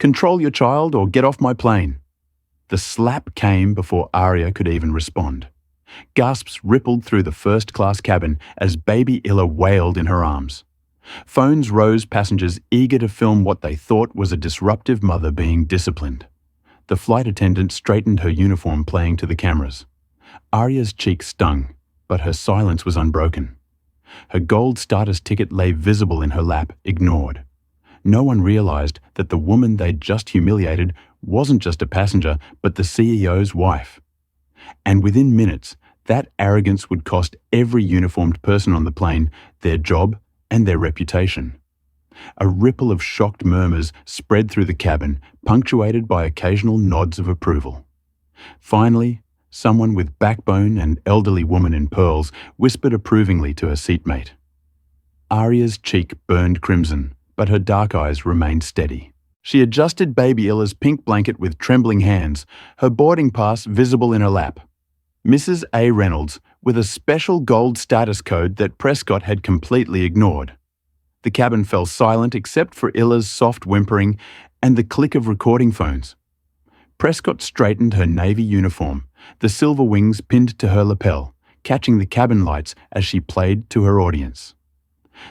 Control your child or get off my plane." The slap came before Aria could even respond. Gasps rippled through the first-class cabin as baby Illa wailed in her arms. Phones rose, passengers eager to film what they thought was a disruptive mother being disciplined. The flight attendant straightened her uniform, playing to the cameras. Aria's cheek stung, but her silence was unbroken. Her gold starter's ticket lay visible in her lap, ignored. No one realized that the woman they'd just humiliated wasn't just a passenger, but the CEO's wife. And within minutes, that arrogance would cost every uniformed person on the plane their job and their reputation. A ripple of shocked murmurs spread through the cabin, punctuated by occasional nods of approval. Finally, someone with backbone, an elderly woman in pearls, whispered approvingly to her seatmate. Aria's cheek burned crimson, but her dark eyes remained steady. She adjusted baby Illa's pink blanket with trembling hands, her boarding pass visible in her lap. Mrs. A. Reynolds, with a special gold status code that Prescott had completely ignored. The cabin fell silent except for Illa's soft whimpering and the click of recording phones. Prescott straightened her navy uniform, the silver wings pinned to her lapel, catching the cabin lights as she played to her audience.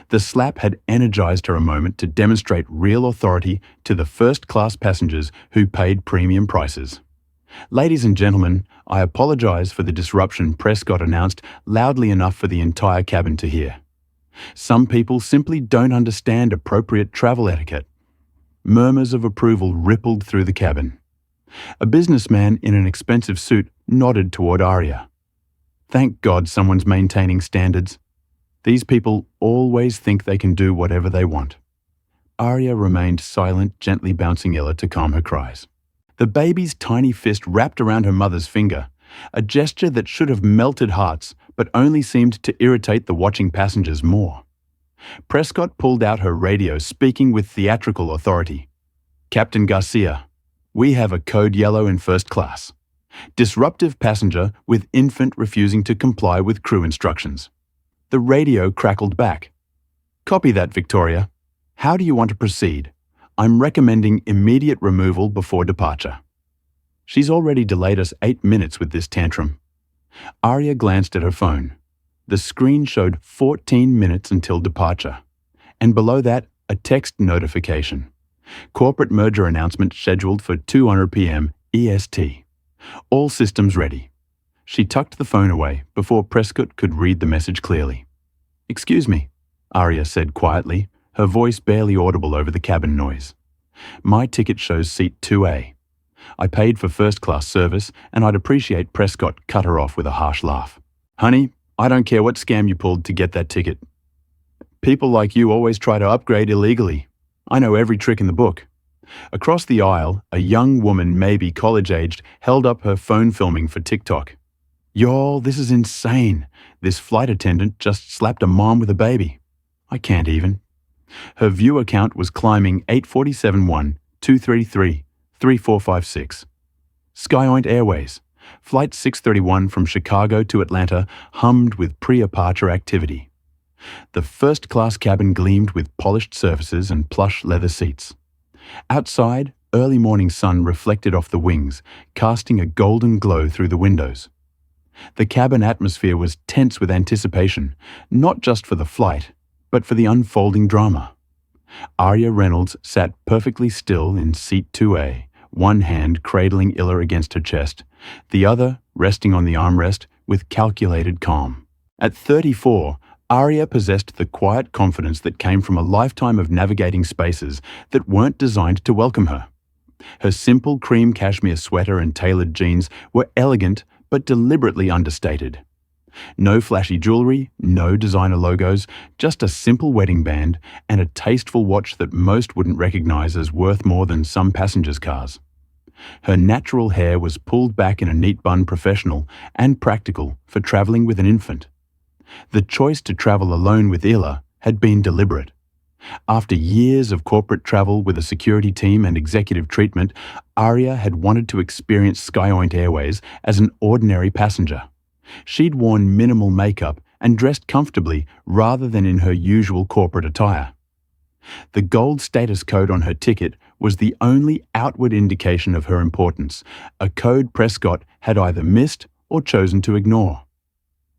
The slap had energized her a moment to demonstrate real authority to the first-class passengers who paid premium prices. "Ladies and gentlemen, I apologize for the disruption," Prescott announced loudly enough for the entire cabin to hear. "Some people simply don't understand appropriate travel etiquette." Murmurs of approval rippled through the cabin. A businessman in an expensive suit nodded toward Aria. "Thank God someone's maintaining standards. These people always think they can do whatever they want." Aria remained silent, gently bouncing Illa to calm her cries. The baby's tiny fist wrapped around her mother's finger, a gesture that should have melted hearts, but only seemed to irritate the watching passengers more. Prescott pulled out her radio, speaking with theatrical authority. "Captain Garcia, we have a code yellow in first class. Disruptive passenger with infant refusing to comply with crew instructions." The radio crackled back. "Copy that, Victoria. How do you want to proceed? I'm recommending immediate removal before departure." "She's already delayed us 8 minutes with this tantrum." Aria glanced at her phone. The screen showed 14 minutes until departure, and below that, a text notification. "Corporate merger announcement scheduled for 2:00 p.m. EST. All systems ready." She tucked the phone away before Prescott could read the message clearly. "Excuse me," Aria said quietly, her voice barely audible over the cabin noise. "My ticket shows seat 2A. I paid for first-class service, and I'd appreciate." Prescott cut her off with a harsh laugh. "Honey, I don't care what scam you pulled to get that ticket. People like you always try to upgrade illegally. I know every trick in the book." Across the aisle, a young woman, maybe college-aged, held up her phone filming for TikTok. "Y'all, this is insane. This flight attendant just slapped a mom with a baby. I can't even." Her viewer count was climbing 847-1, 233, 3456. Skyoint Airways, Flight 631 from Chicago to Atlanta hummed with pre-departure activity. The first-class cabin gleamed with polished surfaces and plush leather seats. Outside, early morning sun reflected off the wings, casting a golden glow through the windows. The cabin atmosphere was tense with anticipation, not just for the flight, but for the unfolding drama. Aria Reynolds sat perfectly still in seat 2A, one hand cradling Illa against her chest, the other resting on the armrest with calculated calm. At 34, Aria possessed the quiet confidence that came from a lifetime of navigating spaces that weren't designed to welcome her. Her simple cream cashmere sweater and tailored jeans were elegant but deliberately understated. No flashy jewelry, no designer logos, just a simple wedding band and a tasteful watch that most wouldn't recognize as worth more than some passengers' cars. Her natural hair was pulled back in a neat bun, professional and practical for traveling with an infant. The choice to travel alone with Illa had been deliberate. After years of corporate travel with a security team and executive treatment, Aria had wanted to experience Skyoint Airways as an ordinary passenger. She'd worn minimal makeup and dressed comfortably rather than in her usual corporate attire. The gold status code on her ticket was the only outward indication of her importance, a code Prescott had either missed or chosen to ignore.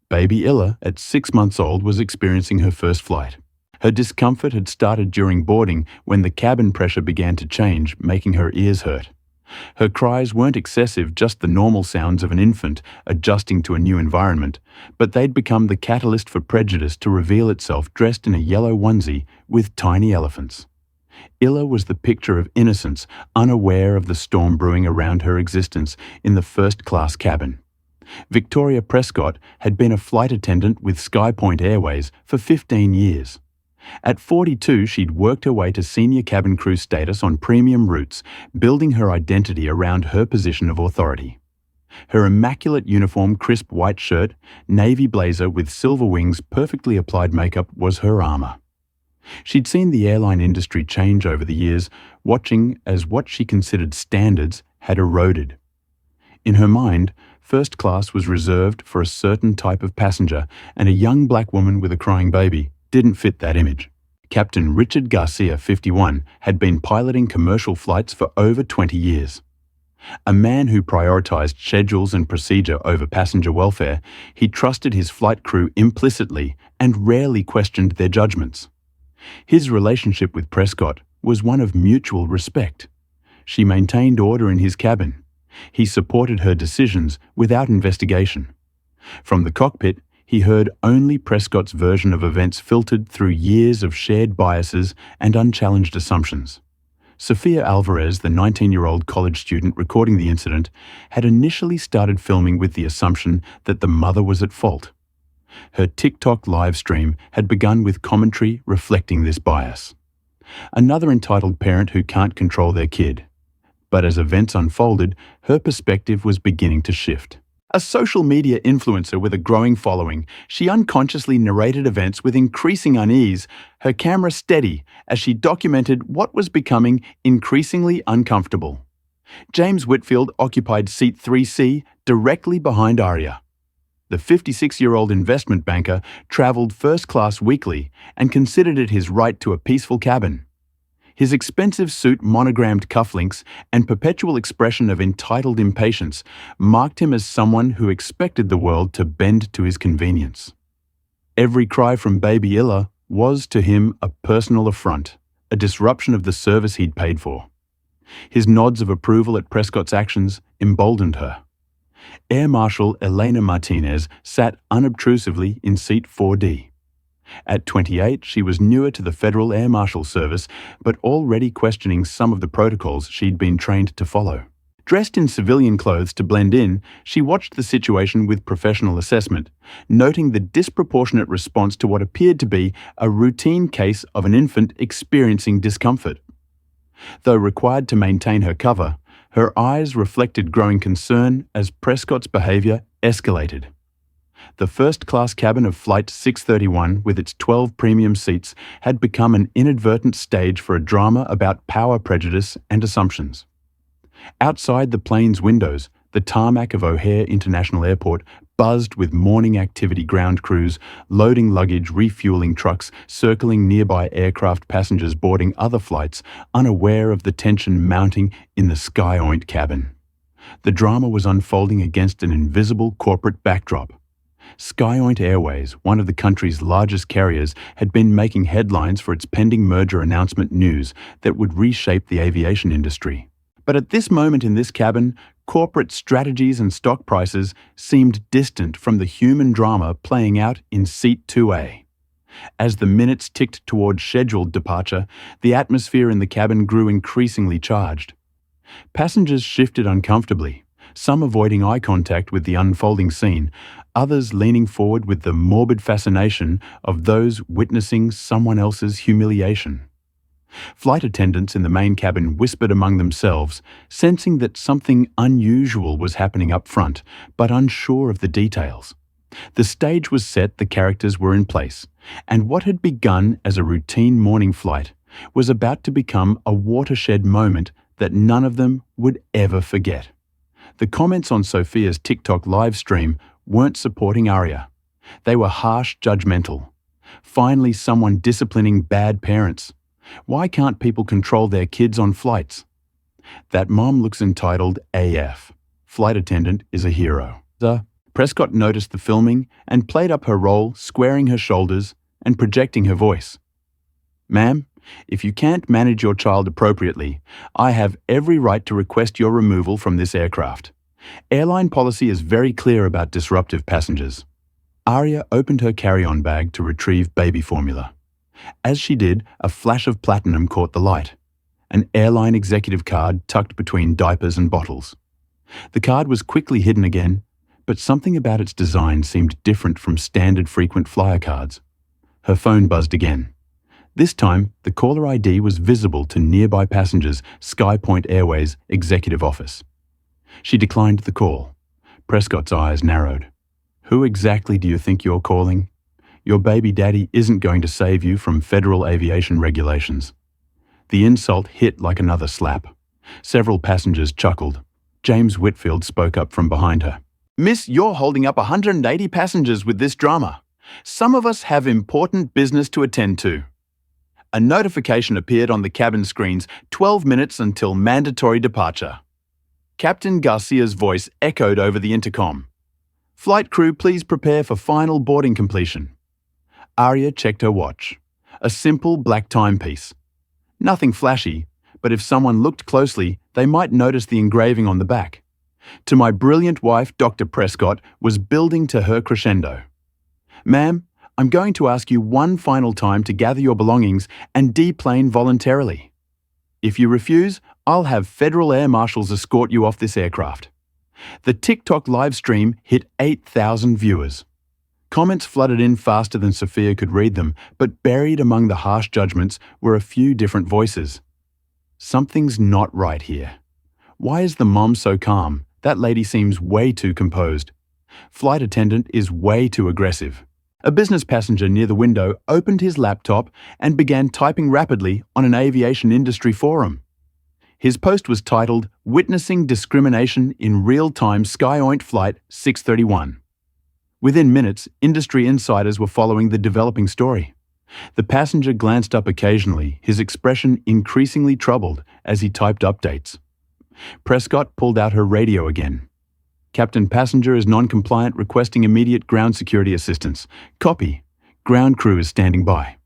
Baby Illa, at 6 months old, was experiencing her first flight. Her discomfort had started during boarding when the cabin pressure began to change, making her ears hurt. Her cries weren't excessive, just the normal sounds of an infant adjusting to a new environment, but they'd become the catalyst for prejudice to reveal itself dressed in a yellow onesie with tiny elephants. Illa was the picture of innocence, unaware of the storm brewing around her existence in the first-class cabin. Victoria Prescott had been a flight attendant with SkyPoint Airways for 15 years. At 42, she'd worked her way to senior cabin crew status on premium routes, building her identity around her position of authority. Her immaculate uniform, crisp white shirt, navy blazer with silver wings, perfectly applied makeup was her armor. She'd seen the airline industry change over the years, watching as what she considered standards had eroded. In her mind, first class was reserved for a certain type of passenger, and a young black woman with a crying baby didn't fit that image. Captain Richard Garcia, 51, had been piloting commercial flights for over 20 years. A man who prioritized schedules and procedure over passenger welfare, he trusted his flight crew implicitly and rarely questioned their judgments. His relationship with Prescott was one of mutual respect. She maintained order in his cabin. He supported her decisions without investigation. From the cockpit, he heard only Prescott's version of events filtered through years of shared biases and unchallenged assumptions. Sophia Alvarez, the 19-year-old college student recording the incident, had initially started filming with the assumption that the mother was at fault. Her TikTok live stream had begun with commentary reflecting this bias. Another entitled parent who can't control their kid. But as events unfolded, her perspective was beginning to shift. A social media influencer with a growing following, she unconsciously narrated events with increasing unease, her camera steady as she documented what was becoming increasingly uncomfortable. James Whitfield occupied seat 3C directly behind Aria. The 56-year-old investment banker traveled first class weekly and considered it his right to a peaceful cabin. His expensive suit, monogrammed cufflinks, and perpetual expression of entitled impatience marked him as someone who expected the world to bend to his convenience. Every cry from baby Illa was, to him, a personal affront, a disruption of the service he'd paid for. His nods of approval at Prescott's actions emboldened her. Air Marshal Elena Martinez sat unobtrusively in seat 4D. At 28, she was newer to the Federal Air Marshal Service, but already questioning some of the protocols she'd been trained to follow. Dressed in civilian clothes to blend in, she watched the situation with professional assessment, noting the disproportionate response to what appeared to be a routine case of an infant experiencing discomfort. Though required to maintain her cover, her eyes reflected growing concern as Prescott's behavior escalated. The first-class cabin of Flight 631, with its 12 premium seats, had become an inadvertent stage for a drama about power prejudice and assumptions. Outside the plane's windows, the tarmac of O'Hare International Airport buzzed with morning activity ground crews, loading luggage, refueling trucks, circling nearby aircraft, passengers boarding other flights, unaware of the tension mounting in the SkyOint cabin. The drama was unfolding against an invisible corporate backdrop. SkyOint Airways, one of the country's largest carriers, had been making headlines for its pending merger announcement news that would reshape the aviation industry. But at this moment in this cabin, corporate strategies and stock prices seemed distant from the human drama playing out in Seat 2A. As the minutes ticked toward scheduled departure, the atmosphere in the cabin grew increasingly charged. Passengers shifted uncomfortably, some avoiding eye contact with the unfolding scene, others leaning forward with the morbid fascination of those witnessing someone else's humiliation. Flight attendants in the main cabin whispered among themselves, sensing that something unusual was happening up front, but unsure of the details. The stage was set, the characters were in place, and what had begun as a routine morning flight was about to become a watershed moment that none of them would ever forget. The comments on Sophia's TikTok live stream weren't supporting Aria. They were harsh, judgmental. Finally, someone disciplining bad parents. Why can't people control their kids on flights? That mom looks entitled AF. Flight attendant is a hero. Prescott noticed the filming and played up her role, squaring her shoulders and projecting her voice. Ma'am, if you can't manage your child appropriately, I have every right to request your removal from this aircraft. Airline policy is very clear about disruptive passengers. Aria opened her carry-on bag to retrieve baby formula. As she did, a flash of platinum caught the light. An airline executive card tucked between diapers and bottles. The card was quickly hidden again, but something about its design seemed different from standard frequent flyer cards. Her phone buzzed again. This time, the caller ID was visible to nearby passengers' Skypoint Airways executive office. She declined the call. Prescott's eyes narrowed. Who exactly do you think you're calling? Your baby daddy isn't going to save you from federal aviation regulations. The insult hit like another slap. Several passengers chuckled. James Whitfield spoke up from behind her. Miss, you're holding up 180 passengers with this drama. Some of us have important business to attend to. A notification appeared on the cabin screens 12 minutes until mandatory departure. Captain Garcia's voice echoed over the intercom. Flight crew, please prepare for final boarding completion. Aria checked her watch. A simple black timepiece. Nothing flashy, but if someone looked closely, they might notice the engraving on the back. To my brilliant wife, Dr. Prescott, was building to her crescendo. Ma'am, I'm going to ask you one final time to gather your belongings and deplane voluntarily. If you refuse, I'll have federal air marshals escort you off this aircraft. The TikTok live stream hit 8,000 viewers. Comments flooded in faster than Sophia could read them, but buried among the harsh judgments were a few different voices. Something's not right here. Why is the mom so calm? That lady seems way too composed. Flight attendant is way too aggressive. A business passenger near the window opened his laptop and began typing rapidly on an aviation industry forum. His post was titled, Witnessing Discrimination in Real-Time Skyoint Flight 631. Within minutes, industry insiders were following the developing story. The passenger glanced up occasionally, his expression increasingly troubled as he typed updates. Prescott pulled out her radio again. Captain Passenger is non-compliant, requesting immediate ground security assistance. Copy. Ground crew is standing by.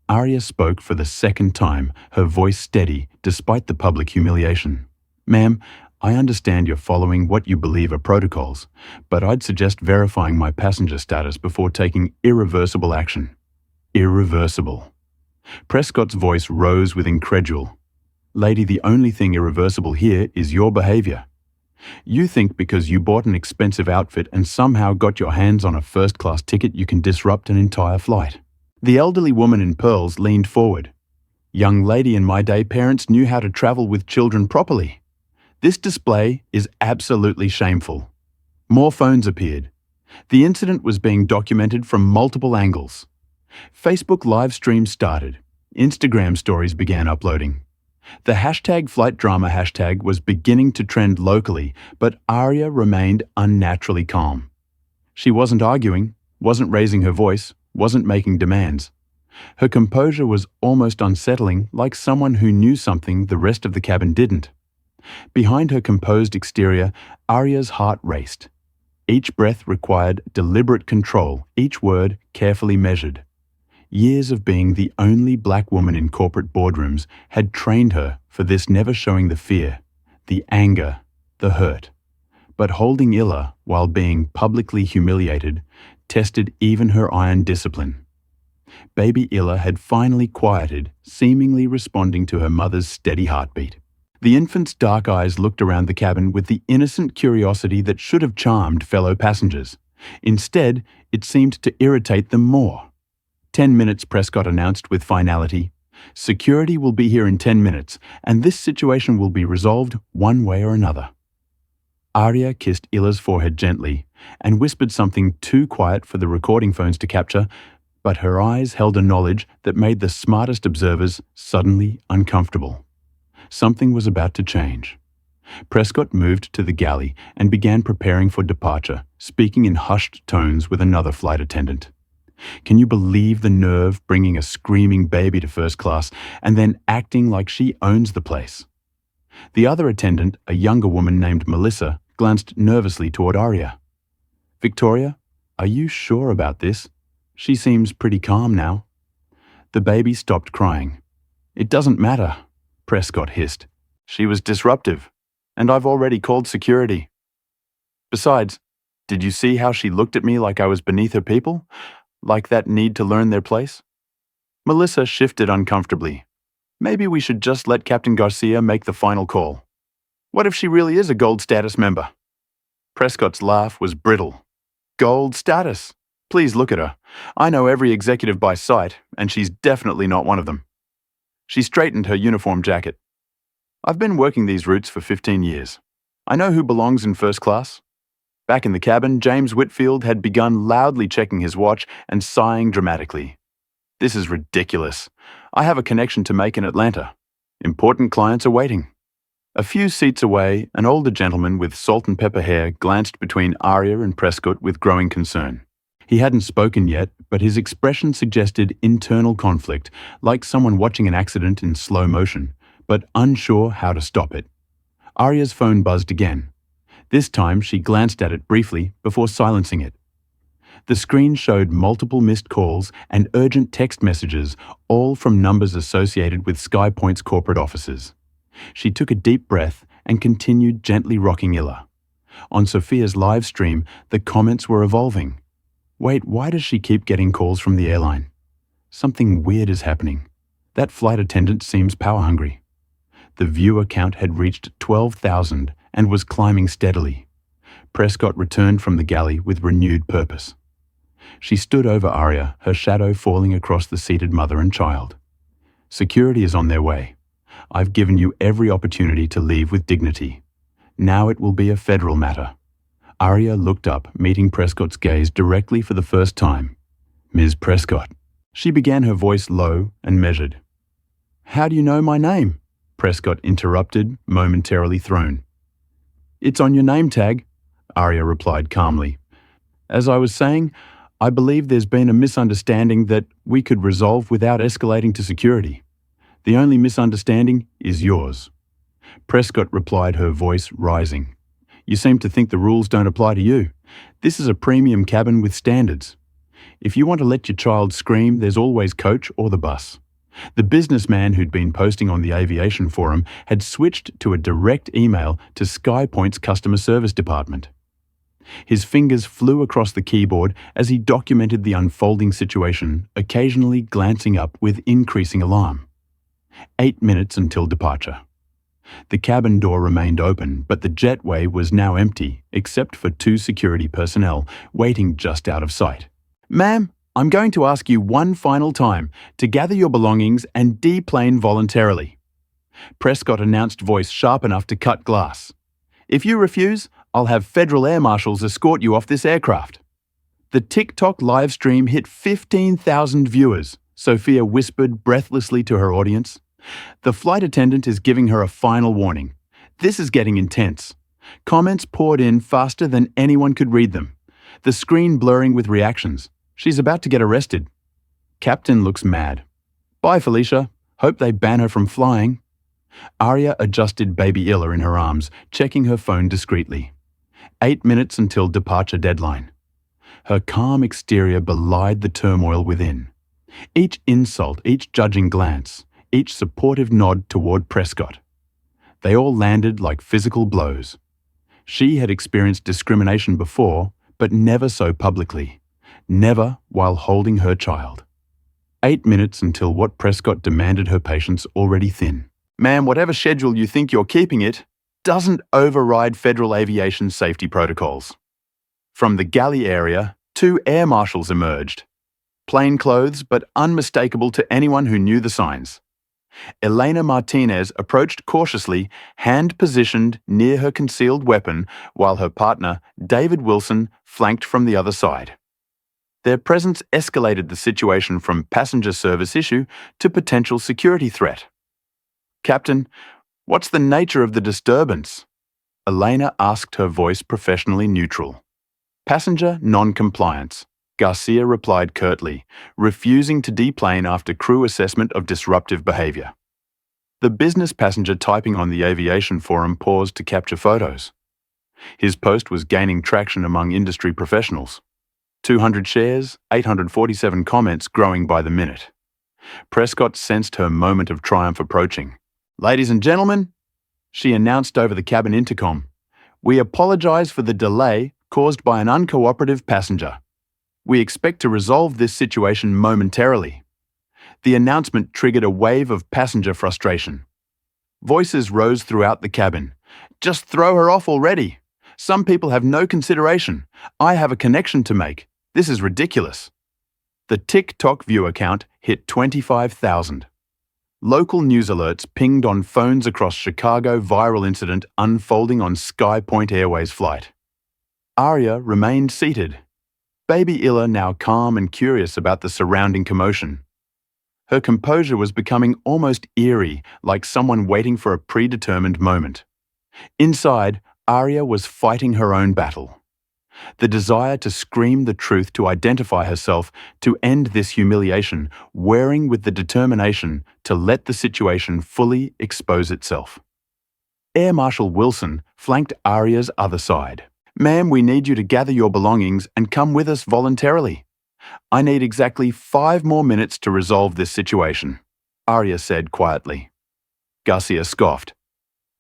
Aria spoke for the second time, her voice steady despite the public humiliation. Ma'am, I understand you're following what you believe are protocols, but I'd suggest verifying my passenger status before taking irreversible action. Irreversible. Prescott's voice rose with incredulity. Lady, the only thing irreversible here is your behavior. You think because you bought an expensive outfit and somehow got your hands on a first-class ticket you can disrupt an entire flight. The elderly woman in pearls leaned forward. Young lady, in my day, parents knew how to travel with children properly. This display is absolutely shameful. More phones appeared. The incident was being documented from multiple angles. Facebook live streams started. Instagram stories began uploading. The #FlightDrama hashtag was beginning to trend locally, but Aria remained unnaturally calm. She wasn't arguing, wasn't raising her voice, wasn't making demands. Her composure was almost unsettling, like someone who knew something the rest of the cabin didn't. Behind her composed exterior, Aria's heart raced. Each breath required deliberate control, each word carefully measured. Years of being the only black woman in corporate boardrooms had trained her for this, never showing the fear, the anger, the hurt. But holding Illa while being publicly humiliated tested even her iron discipline. Baby Illa had finally quieted, seemingly responding to her mother's steady heartbeat. The infant's dark eyes looked around the cabin with the innocent curiosity that should have charmed fellow passengers. Instead, it seemed to irritate them more. 10 minutes, Prescott announced with finality. Security will be here in 10 minutes, and this situation will be resolved one way or another. Aria kissed Illa's forehead gently and whispered something too quiet for the recording phones to capture, but her eyes held a knowledge that made the smartest observers suddenly uncomfortable. Something was about to change. Prescott moved to the galley and began preparing for departure, speaking in hushed tones with another flight attendant. Can you believe the nerve bringing a screaming baby to first class and then acting like she owns the place? The other attendant, a younger woman named Melissa, glanced nervously toward Arya. Victoria, are you sure about this? She seems pretty calm now. The baby stopped crying. It doesn't matter, Prescott hissed. She was disruptive, and I've already called security. Besides, did you see how she looked at me like I was beneath her people? Like that need to learn their place? Melissa shifted uncomfortably. Maybe we should just let Captain Garcia make the final call. What if she really is a gold status member? Prescott's laugh was brittle. Gold status? Please look at her. I know every executive by sight, and she's definitely not one of them. She straightened her uniform jacket. I've been working these routes for 15 years. I know who belongs in first class. Back in the cabin, James Whitfield had begun loudly checking his watch and sighing dramatically. This is ridiculous. I have a connection to make in Atlanta. Important clients are waiting. A few seats away, an older gentleman with salt and pepper hair glanced between Arya and Prescott with growing concern. He hadn't spoken yet, but his expression suggested internal conflict, like someone watching an accident in slow motion, but unsure how to stop it. Arya's phone buzzed again. This time she glanced at it briefly before silencing it. The screen showed multiple missed calls and urgent text messages, all from numbers associated with SkyPoint's corporate offices. She took a deep breath and continued gently rocking Illa. On Sophia's live stream, the comments were evolving. Wait, why does she keep getting calls from the airline? Something weird is happening. That flight attendant seems power-hungry. The viewer count had reached 12,000 and was climbing steadily. Prescott returned from the galley with renewed purpose. She stood over Arya, her shadow falling across the seated mother and child. Security is on their way. I've given you every opportunity to leave with dignity. Now it will be a federal matter. Arya looked up, meeting Prescott's gaze directly for the first time. Ms. Prescott. She began, her voice low and measured. How do you know my name? Prescott interrupted, momentarily thrown. It's on your name tag, Arya replied calmly. As I was saying, I believe there's been a misunderstanding that we could resolve without escalating to security. The only misunderstanding is yours. Prescott replied, her voice rising. You seem to think the rules don't apply to you. This is a premium cabin with standards. If you want to let your child scream, there's always coach or the bus. The businessman who'd been posting on the aviation forum had switched to a direct email to SkyPoint's customer service department. His fingers flew across the keyboard as he documented the unfolding situation, occasionally glancing up with increasing alarm. 8 minutes until departure. The cabin door remained open, but the jetway was now empty, except for 2 security personnel waiting just out of sight. Ma'am, I'm going to ask you one final time to gather your belongings and deplane voluntarily. Prescott announced, voice sharp enough to cut glass. If you refuse, I'll have federal air marshals escort you off this aircraft. The TikTok live stream hit 15,000 viewers, Sophia whispered breathlessly to her audience. The flight attendant is giving her a final warning. This is getting intense. Comments poured in faster than anyone could read them, the screen blurring with reactions. She's about to get arrested. Captain looks mad. Bye, Felicia. Hope they ban her from flying. Arya adjusted baby Illa in her arms, checking her phone discreetly. 8 minutes until departure deadline. Her calm exterior belied the turmoil within. Each insult, each judging glance, each supportive nod toward Prescott. They all landed like physical blows. She had experienced discrimination before, but never so publicly. Never while holding her child. 8 minutes until what Prescott demanded her patience already thin. Ma'am, whatever schedule you think you're keeping it doesn't override federal aviation safety protocols. From the galley area, 2 air marshals emerged. Plain clothes, but unmistakable to anyone who knew the signs. Elena Martinez approached cautiously, hand positioned near her concealed weapon, while her partner, David Wilson, flanked from the other side. Their presence escalated the situation from passenger service issue to potential security threat. Captain, what's the nature of the disturbance? Elena asked, her voice professionally neutral. Passenger non-compliance, Garcia replied curtly, refusing to deplane after crew assessment of disruptive behavior. The business passenger typing on the aviation forum paused to capture photos. His post was gaining traction among industry professionals. 200 shares, 847 comments growing by the minute. Prescott sensed her moment of triumph approaching. "Ladies and gentlemen," she announced over the cabin intercom, "we apologize for the delay caused by an uncooperative passenger. We expect to resolve this situation momentarily." The announcement triggered a wave of passenger frustration. Voices rose throughout the cabin. "Just throw her off already. Some people have no consideration. I have a connection to make. This is ridiculous." The TikTok viewer count hit 25,000. Local news alerts pinged on phones across Chicago viral incident unfolding on Sky Point Airways flight. Aria remained seated. Baby Illa now calm and curious about the surrounding commotion. Her composure was becoming almost eerie, like someone waiting for a predetermined moment. Inside, Aria was fighting her own battle. The desire to scream the truth, to identify herself, to end this humiliation, wearing with the determination to let the situation fully expose itself. Air Marshal Wilson flanked Aria's other side. "Ma'am, we need you to gather your belongings and come with us voluntarily. I need exactly 5 more minutes to resolve this situation," Aria said quietly. Garcia scoffed.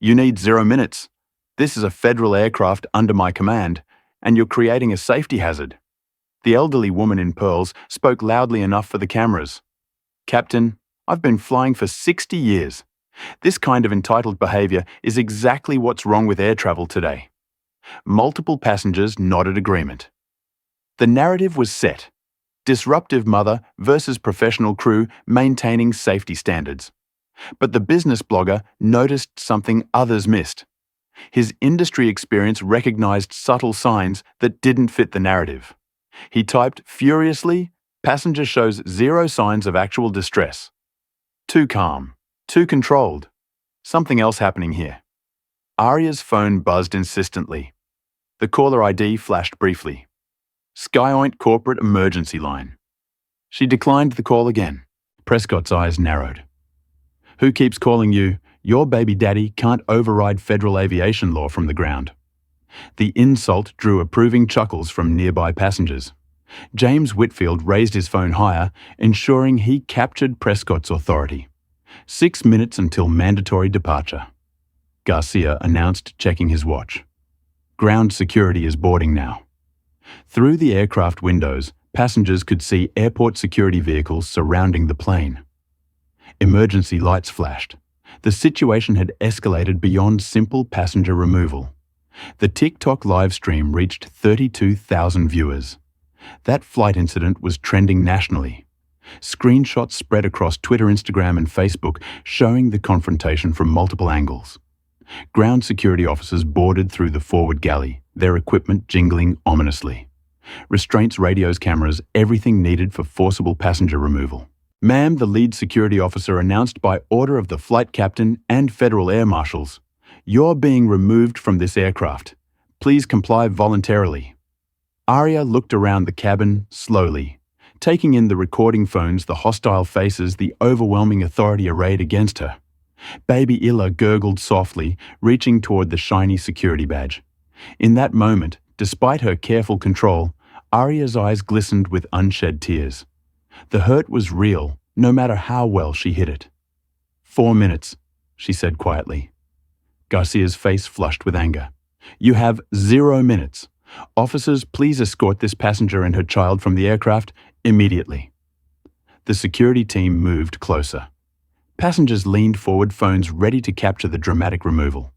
"You need 0 minutes. This is a federal aircraft under my command, and you're creating a safety hazard." The elderly woman in pearls spoke loudly enough for the cameras. "Captain, I've been flying for 60 years. This kind of entitled behavior is exactly what's wrong with air travel today." Multiple passengers nodded agreement. The narrative was set. Disruptive mother versus professional crew maintaining safety standards. But the business blogger noticed something others missed. His industry experience recognized subtle signs that didn't fit the narrative. He typed furiously, "Passenger shows 0 signs of actual distress. Too calm, too controlled. Something else happening here." Aria's phone buzzed insistently. The caller ID flashed briefly. Skyoint Corporate Emergency Line. She declined the call again. Prescott's eyes narrowed. "Who keeps calling you? Your baby daddy can't override federal aviation law from the ground." The insult drew approving chuckles from nearby passengers. James Whitfield raised his phone higher, ensuring he captured Prescott's authority. 6 minutes until mandatory departure. Garcia announced, checking his watch. "Ground security is boarding now." Through the aircraft windows, passengers could see airport security vehicles surrounding the plane. Emergency lights flashed. The situation had escalated beyond simple passenger removal. The TikTok live stream reached 32,000 viewers. That flight incident was trending nationally. Screenshots spread across Twitter, Instagram, and Facebook, showing the confrontation from multiple angles. Ground security officers boarded through the forward galley, their equipment jingling ominously. Restraints, radios, cameras, everything needed for forcible passenger removal. "Ma'am," the lead security officer announced by order of the flight captain and federal air marshals, "you're being removed from this aircraft. Please comply voluntarily." Aria looked around the cabin slowly, taking in the recording phones, the hostile faces, the overwhelming authority arrayed against her. Baby Illa gurgled softly, reaching toward the shiny security badge. In that moment, despite her careful control, Aria's eyes glistened with unshed tears. The hurt was real, no matter how well she hid it. 4 minutes, she said quietly. Garcia's face flushed with anger. "You have 0 minutes. Officers, please escort this passenger and her child from the aircraft immediately." The security team moved closer. Passengers leaned forward, phones ready to capture the dramatic removal.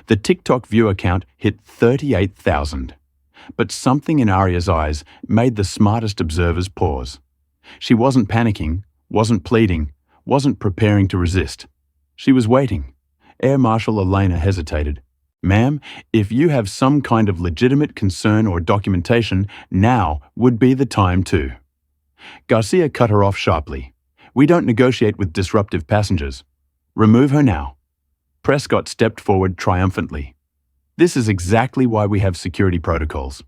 The TikTok viewer count hit 38,000. But something in Aria's eyes made the smartest observers pause. She wasn't panicking, wasn't pleading, wasn't preparing to resist. She was waiting. Air Marshal Elena hesitated. "Ma'am, if you have some kind of legitimate concern or documentation, now would be the time to." Garcia cut her off sharply. "We don't negotiate with disruptive passengers. Remove her now." Prescott stepped forward triumphantly. "This is exactly why we have security protocols.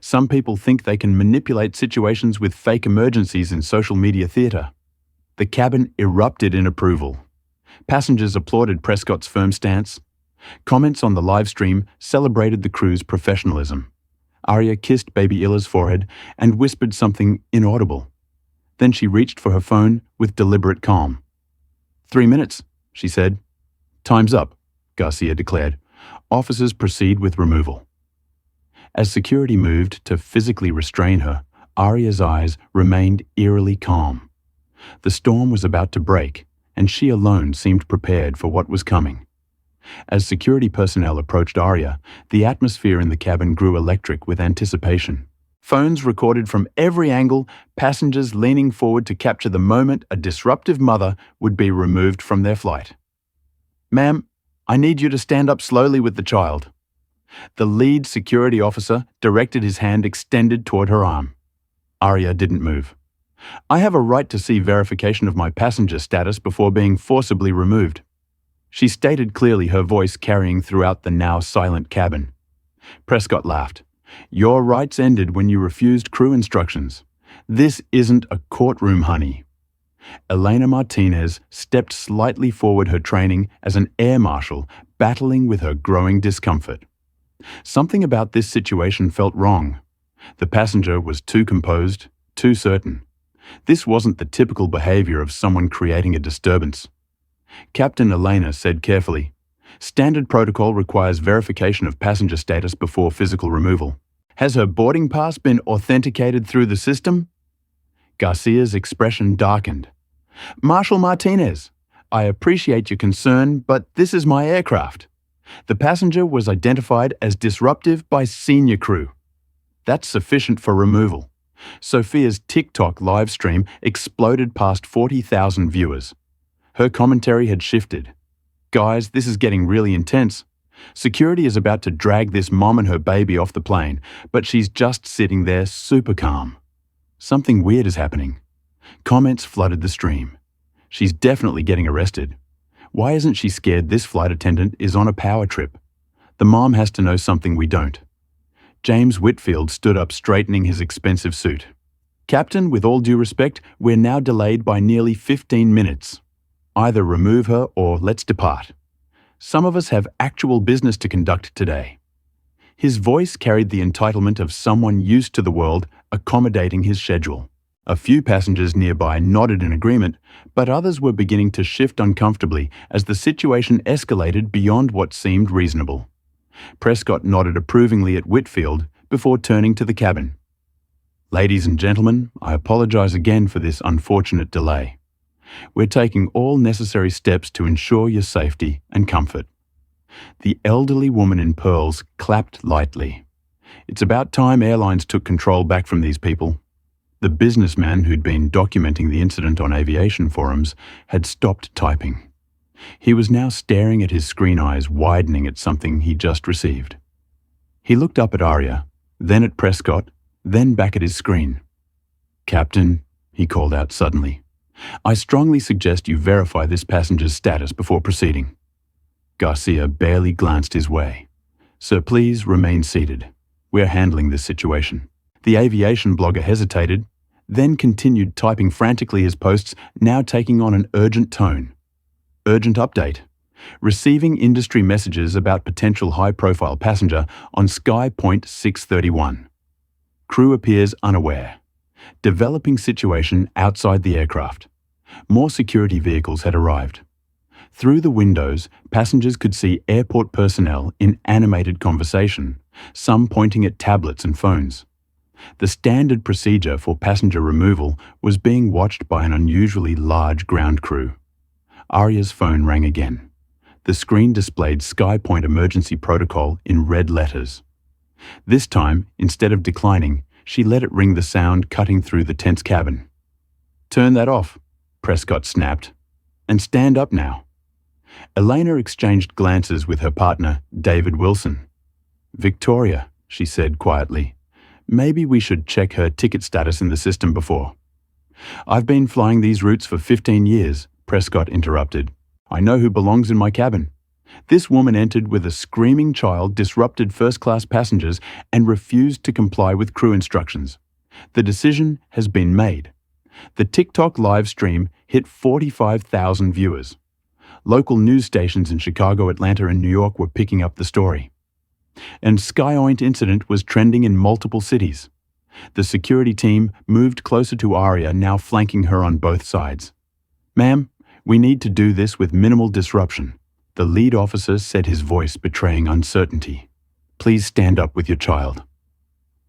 Some people think they can manipulate situations with fake emergencies in social media theatre. The cabin erupted in approval. Passengers applauded Prescott's firm stance. Comments on the live stream celebrated the crew's professionalism. Arya kissed baby Illa's forehead and whispered something inaudible. Then she reached for her phone with deliberate calm. 3 minutes, she said. Time's up, Garcia declared. Officers proceed with removal. As security moved to physically restrain her, Arya's eyes remained eerily calm. The storm was about to break, and she alone seemed prepared for what was coming. As security personnel approached Arya, the atmosphere in the cabin grew electric with anticipation. Phones recorded from every angle, passengers leaning forward to capture the moment a disruptive mother would be removed from their flight. Ma'am, I need you to stand up slowly with the child. The lead security officer directed his hand extended toward her arm. Arya didn't move. I have a right to see verification of my passenger status before being forcibly removed. She stated clearly, her voice carrying throughout the now silent cabin. Prescott laughed. Your rights ended when you refused crew instructions. This isn't a courtroom, honey. Elena Martinez stepped slightly forward, her training as an air marshal battling with her growing discomfort. Something about this situation felt wrong. The passenger was too composed, too certain. This wasn't the typical behavior of someone creating a disturbance. Captain Elena said carefully, Standard protocol requires verification of passenger status before physical removal. Has her boarding pass been authenticated through the system? Garcia's expression darkened. Marshal Martinez, I appreciate your concern, but this is my aircraft. The passenger was identified as disruptive by senior crew. That's sufficient for removal. Sophia's TikTok live stream exploded past 40,000 viewers. Her commentary had shifted. Guys, this is getting really intense. Security is about to drag this mom and her baby off the plane, but she's just sitting there super calm. Something weird is happening. Comments flooded the stream. She's definitely getting arrested. Why isn't she scared this flight attendant is on a power trip? The mom has to know something we don't. James Whitfield stood up, straightening his expensive suit. Captain, with all due respect, we're now delayed by nearly 15 minutes. Either remove her or let's depart. Some of us have actual business to conduct today. His voice carried the entitlement of someone used to the world accommodating his schedule. A few passengers nearby nodded in agreement, but others were beginning to shift uncomfortably as the situation escalated beyond what seemed reasonable. Prescott nodded approvingly at Whitfield before turning to the cabin. Ladies and gentlemen, I apologize again for this unfortunate delay. We're taking all necessary steps to ensure your safety and comfort. The elderly woman in pearls clapped lightly. It's about time airlines took control back from these people. The businessman who'd been documenting the incident on aviation forums had stopped typing. He was now staring at his screen, eyes widening at something he just received. He looked up at Arya, then at Prescott, then back at his screen. Captain, he called out suddenly, I strongly suggest you verify this passenger's status before proceeding. Garcia barely glanced his way. Sir, please remain seated. We're handling this situation. The aviation blogger hesitated, then continued typing frantically, his posts now taking on an urgent tone. Urgent update. Receiving industry messages about potential high-profile passenger on Sky Point 631. Crew appears unaware. Developing situation outside the aircraft. More security vehicles had arrived. Through the windows, passengers could see airport personnel in animated conversation, some pointing at tablets and phones. The standard procedure for passenger removal was being watched by an unusually large ground crew. Arya's phone rang again. The screen displayed SkyPoint emergency protocol in red letters. This time, instead of declining, she let it ring, the sound cutting through the tense cabin. Turn that off, Prescott snapped. And stand up now. Elena exchanged glances with her partner, David Wilson. Victoria, she said quietly. Maybe we should check her ticket status in the system before. I've been flying these routes for 15 years, Prescott interrupted. I know who belongs in my cabin. This woman entered with a screaming child, disrupted first-class passengers, and refused to comply with crew instructions. The decision has been made. The TikTok live stream hit 45,000 viewers. Local news stations in Chicago, Atlanta, and New York were picking up the story. And Skyoint incident was trending in multiple cities. The security team moved closer to Arya, now flanking her on both sides. "Ma'am, we need to do this with minimal disruption," the lead officer said, his voice betraying uncertainty. "Please stand up with your child."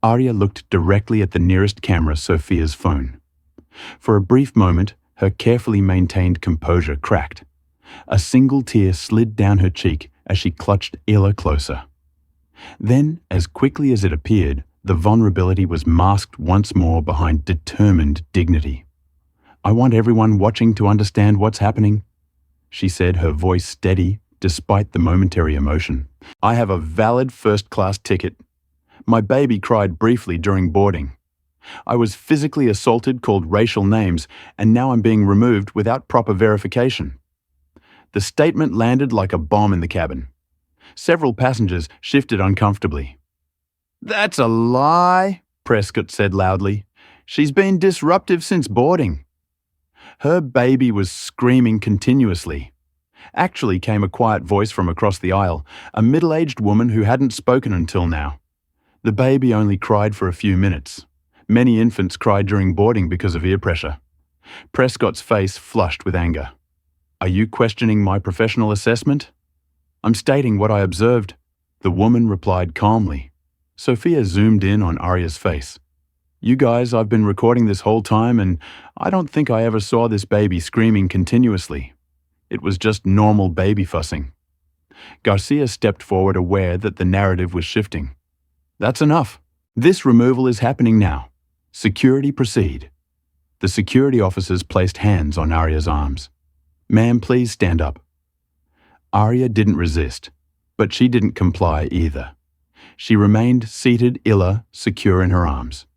Arya looked directly at the nearest camera, Sophia's phone. For a brief moment, her carefully maintained composure cracked. A single tear slid down her cheek as she clutched Illa closer. Then, as quickly as it appeared, the vulnerability was masked once more behind determined dignity. "I want everyone watching to understand what's happening," she said, her voice steady despite the momentary emotion. "I have a valid first-class ticket. My baby cried briefly during boarding. I was physically assaulted, called racial names, and now I'm being removed without proper verification." The statement landed like a bomb in the cabin. Several passengers shifted uncomfortably. "That's a lie," Prescott said loudly. "She's been disruptive since boarding." "Her baby was screaming continuously." Actually came a quiet voice from across the aisle, a middle-aged woman who hadn't spoken until now. "The baby only cried for a few minutes. Many infants cry during boarding because of ear pressure." Prescott's face flushed with anger. "Are you questioning my professional assessment?" "I'm stating what I observed," the woman replied calmly. Sophia zoomed in on Arya's face. "You guys, I've been recording this whole time, and I don't think I ever saw this baby screaming continuously. It was just normal baby fussing." Garcia stepped forward, aware that the narrative was shifting. "That's enough. This removal is happening now. Security, proceed." The security officers placed hands on Arya's arms. "Ma'am, please stand up." Arya didn't resist, but she didn't comply either. She remained seated, Illa secure in her arms.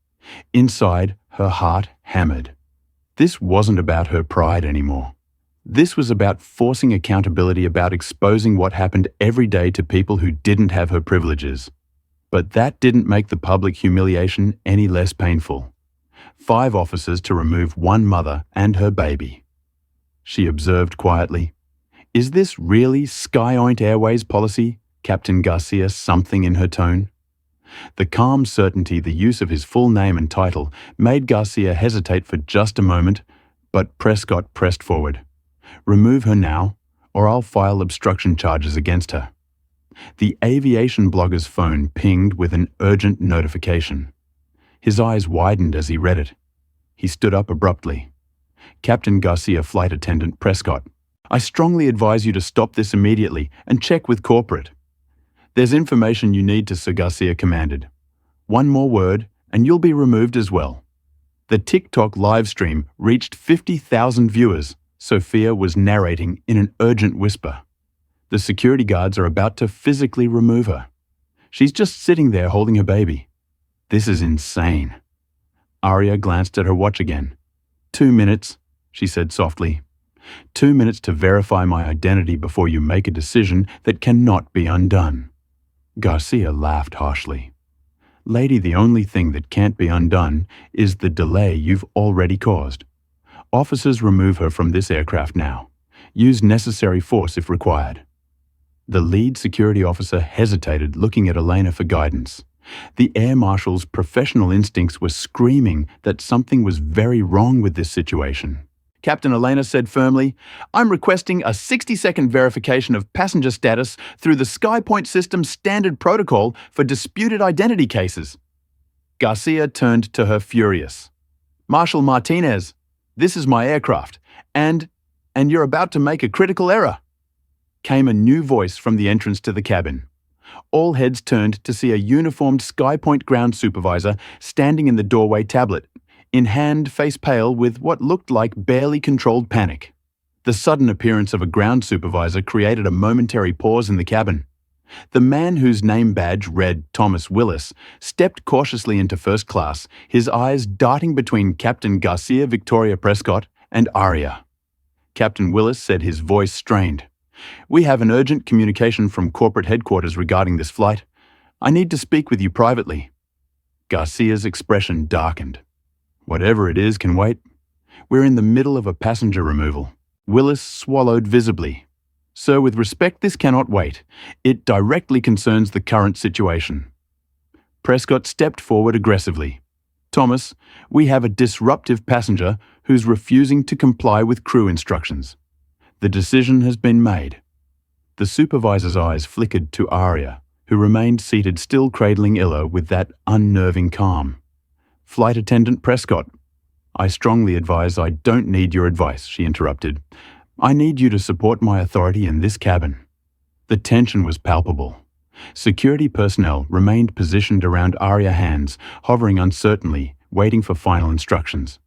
Inside, her heart hammered. This wasn't about her pride anymore. This was about forcing accountability, about exposing what happened every day to people who didn't have her privileges. But that didn't make the public humiliation any less painful. 5 officers to remove one mother and her baby. She observed quietly. "Is this really Skyoint Airways policy?" Captain Garcia, something in her tone. The calm certainty, the use of his full name and title, made Garcia hesitate for just a moment, but Prescott pressed forward. "Remove her now, or I'll file obstruction charges against her." The aviation blogger's phone pinged with an urgent notification. His eyes widened as he read it. He stood up abruptly. "Captain Garcia, Flight Attendant Prescott. I strongly advise you to stop this immediately and check with corporate." "There's information you need to," Sir Garcia commanded. "One more word, and you'll be removed as well." The TikTok live stream reached 50,000 viewers, Sophia was narrating in an urgent whisper. The security guards are about to physically remove her. She's just sitting there holding her baby. This is insane. Arya glanced at her watch again. 2 minutes, she said softly. 2 minutes to verify my identity before you make a decision that cannot be undone. Garcia laughed harshly. Lady, the only thing that can't be undone is the delay you've already caused. Officers, remove her from this aircraft now. Use necessary force if required. The lead security officer hesitated, looking at Elena for guidance. The air marshal's professional instincts were screaming that something was very wrong with this situation. Captain Elena said firmly, "I'm requesting a 60-second verification of passenger status through the SkyPoint system's standard protocol for disputed identity cases." Garcia turned to her furious. "Marshal Martinez, this is my aircraft, and you're about to make a critical error." Came a new voice from the entrance to the cabin. All heads turned to see a uniformed SkyPoint ground supervisor standing in the doorway, tablet in hand, face pale with what looked like barely controlled panic. The sudden appearance of a ground supervisor created a momentary pause in the cabin. The man whose name badge read Thomas Willis stepped cautiously into first class, his eyes darting between Captain Garcia Victoria Prescott and Arya. Captain Willis said, his voice strained, We have an urgent communication from corporate headquarters regarding this flight. I need to speak with you privately. Garcia's expression darkened. Whatever it is can wait. We're in the middle of a passenger removal. Willis swallowed visibly. Sir, with respect, this cannot wait. It directly concerns the current situation. Prescott stepped forward aggressively. Thomas, we have a disruptive passenger who's refusing to comply with crew instructions. The decision has been made. The supervisor's eyes flickered to Arya, who remained seated still cradling Illa with that unnerving calm. Flight Attendant Prescott. I strongly advise I don't need your advice, she interrupted. I need you to support my authority in this cabin. The tension was palpable. Security personnel remained positioned around Arya Hands, hovering uncertainly, waiting for final instructions.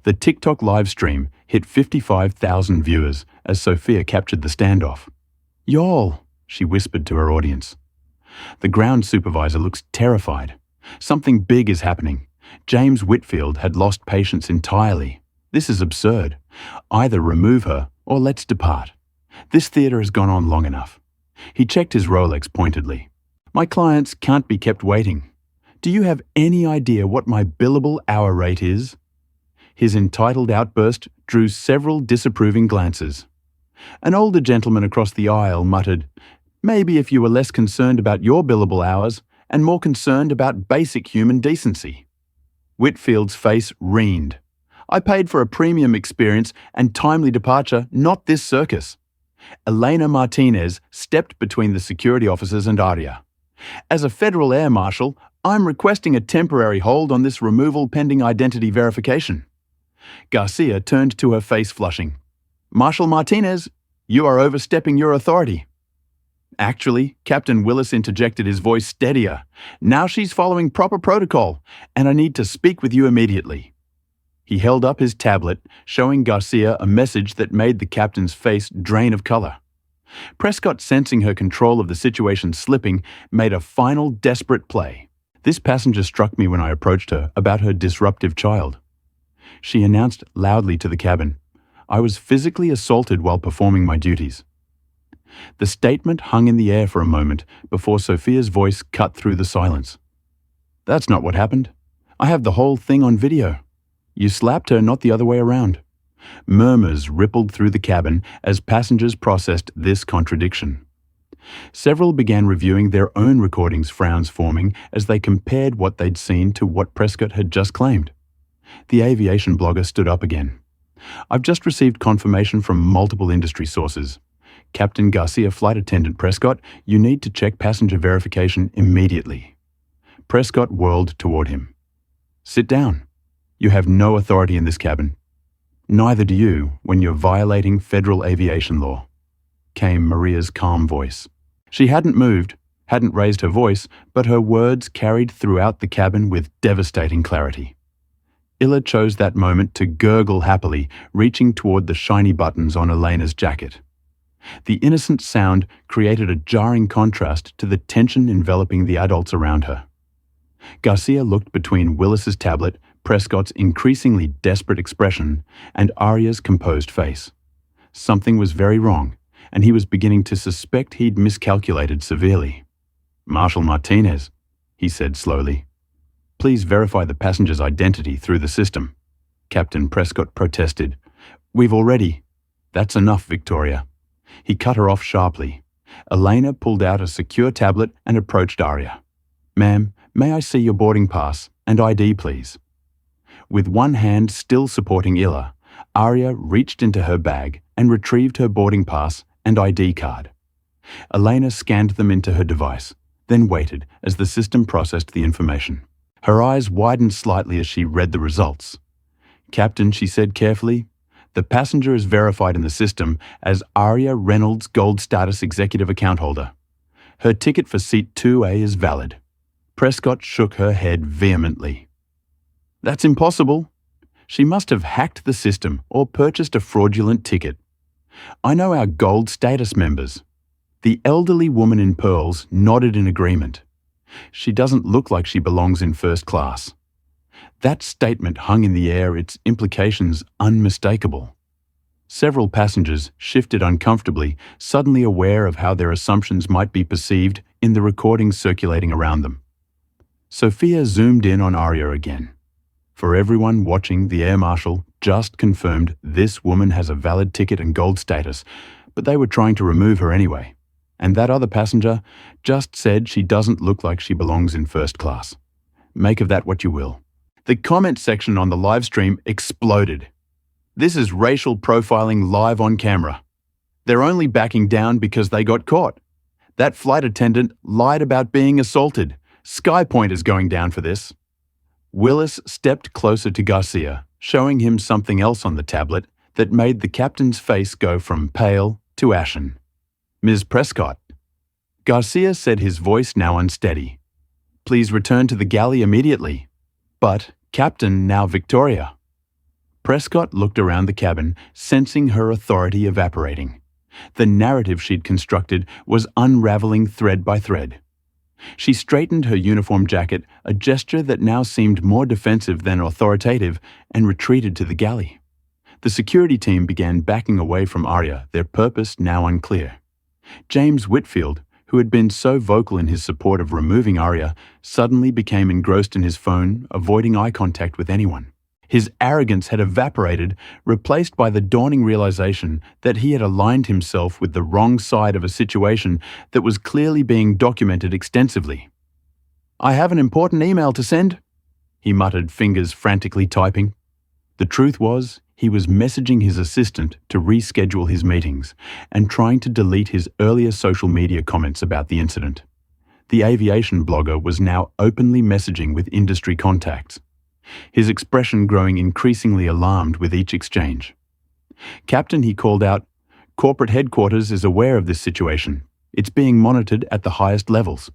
The TikTok live stream hit 55,000 viewers as Sophia captured the standoff. Y'all, she whispered to her audience. The ground supervisor looks terrified. Something big is happening. James Whitfield had lost patience entirely. This is absurd. Either remove her or let's depart. This theatre has gone on long enough. He checked his Rolex pointedly. My clients can't be kept waiting. Do you have any idea what my billable hour rate is? His entitled outburst drew several disapproving glances. An older gentleman across the aisle muttered, Maybe if you were less concerned about your billable hours and more concerned about basic human decency. Whitfield's face reened. I paid for a premium experience and timely departure, not this circus. Elena Martinez stepped between the security officers and Arya. As a federal air marshal, I'm requesting a temporary hold on this removal pending identity verification. Garcia turned to her face flushing. Marshal Martinez, you are overstepping your authority. Actually, Captain Willis interjected, his voice steadier. Now she's following proper protocol, and I need to speak with you immediately. He held up his tablet, showing Garcia a message that made the captain's face drain of color. Prescott, sensing her control of the situation slipping, made a final desperate play. This passenger struck me when I approached her about her disruptive child. She announced loudly to the cabin, I was physically assaulted while performing my duties. The statement hung in the air for a moment before Sophia's voice cut through the silence. That's not what happened. I have the whole thing on video. You slapped her, not the other way around. Murmurs rippled through the cabin as passengers processed this contradiction. Several began reviewing their own recordings, frowns forming as they compared what they'd seen to what Prescott had just claimed. The aviation blogger stood up again. I've just received confirmation from multiple industry sources. Captain Garcia, Flight Attendant Prescott, you need to check passenger verification immediately. Prescott whirled toward him. Sit down. You have no authority in this cabin. Neither do you when you're violating federal aviation law, came Maria's calm voice. She hadn't moved, hadn't raised her voice, but her words carried throughout the cabin with devastating clarity. Illa chose that moment to gurgle happily, reaching toward the shiny buttons on Elena's jacket. The innocent sound created a jarring contrast to the tension enveloping the adults around her. Garcia looked between Willis's tablet, Prescott's increasingly desperate expression, and Arya's composed face. Something was very wrong, and he was beginning to suspect he'd miscalculated severely. Marshal Martinez, he said slowly. Please verify the passenger's identity through the system. Captain Prescott protested. We've already. That's enough, Victoria. He cut her off sharply. Elena pulled out a secure tablet and approached Arya. Ma'am, may I see your boarding pass and ID, please? With one hand still supporting Illa, Arya reached into her bag and retrieved her boarding pass and ID card. Elena scanned them into her device, then waited as the system processed the information. Her eyes widened slightly as she read the results. Captain, she said carefully, the passenger is verified in the system as Arya Reynolds Gold Status Executive Account Holder. Her ticket for Seat 2A is valid. Prescott shook her head vehemently. That's impossible. She must have hacked the system or purchased a fraudulent ticket. I know our Gold Status members. The elderly woman in pearls nodded in agreement. She doesn't look like she belongs in first class. That statement hung in the air, its implications unmistakable. Several passengers shifted uncomfortably, suddenly aware of how their assumptions might be perceived in the recordings circulating around them. Sophia zoomed in on Arya again. For everyone watching, the air marshal just confirmed this woman has a valid ticket and gold status, but they were trying to remove her anyway. And that other passenger just said she doesn't look like she belongs in first class. Make of that what you will. The comment section on the live stream exploded. This is racial profiling live on camera. They're only backing down because they got caught. That flight attendant lied about being assaulted. SkyPoint is going down for this. Willis stepped closer to Garcia, showing him something else on the tablet that made the captain's face go from pale to ashen. Ms. Prescott. Garcia said, his voice now unsteady. Please return to the galley immediately. But, Captain, now Victoria. Prescott looked around the cabin, sensing her authority evaporating. The narrative she'd constructed was unraveling thread by thread. She straightened her uniform jacket, a gesture that now seemed more defensive than authoritative, and retreated to the galley. The security team began backing away from Arya, their purpose now unclear. James Whitfield, who had been so vocal in his support of removing Arya, suddenly became engrossed in his phone, avoiding eye contact with anyone. His arrogance had evaporated, replaced by the dawning realization that he had aligned himself with the wrong side of a situation that was clearly being documented extensively. I have an important email to send, he muttered, fingers frantically typing. The truth was, he was messaging his assistant to reschedule his meetings and trying to delete his earlier social media comments about the incident. The aviation blogger was now openly messaging with industry contacts, his expression growing increasingly alarmed with each exchange. Captain, he called out, corporate headquarters is aware of this situation. It's being monitored at the highest levels.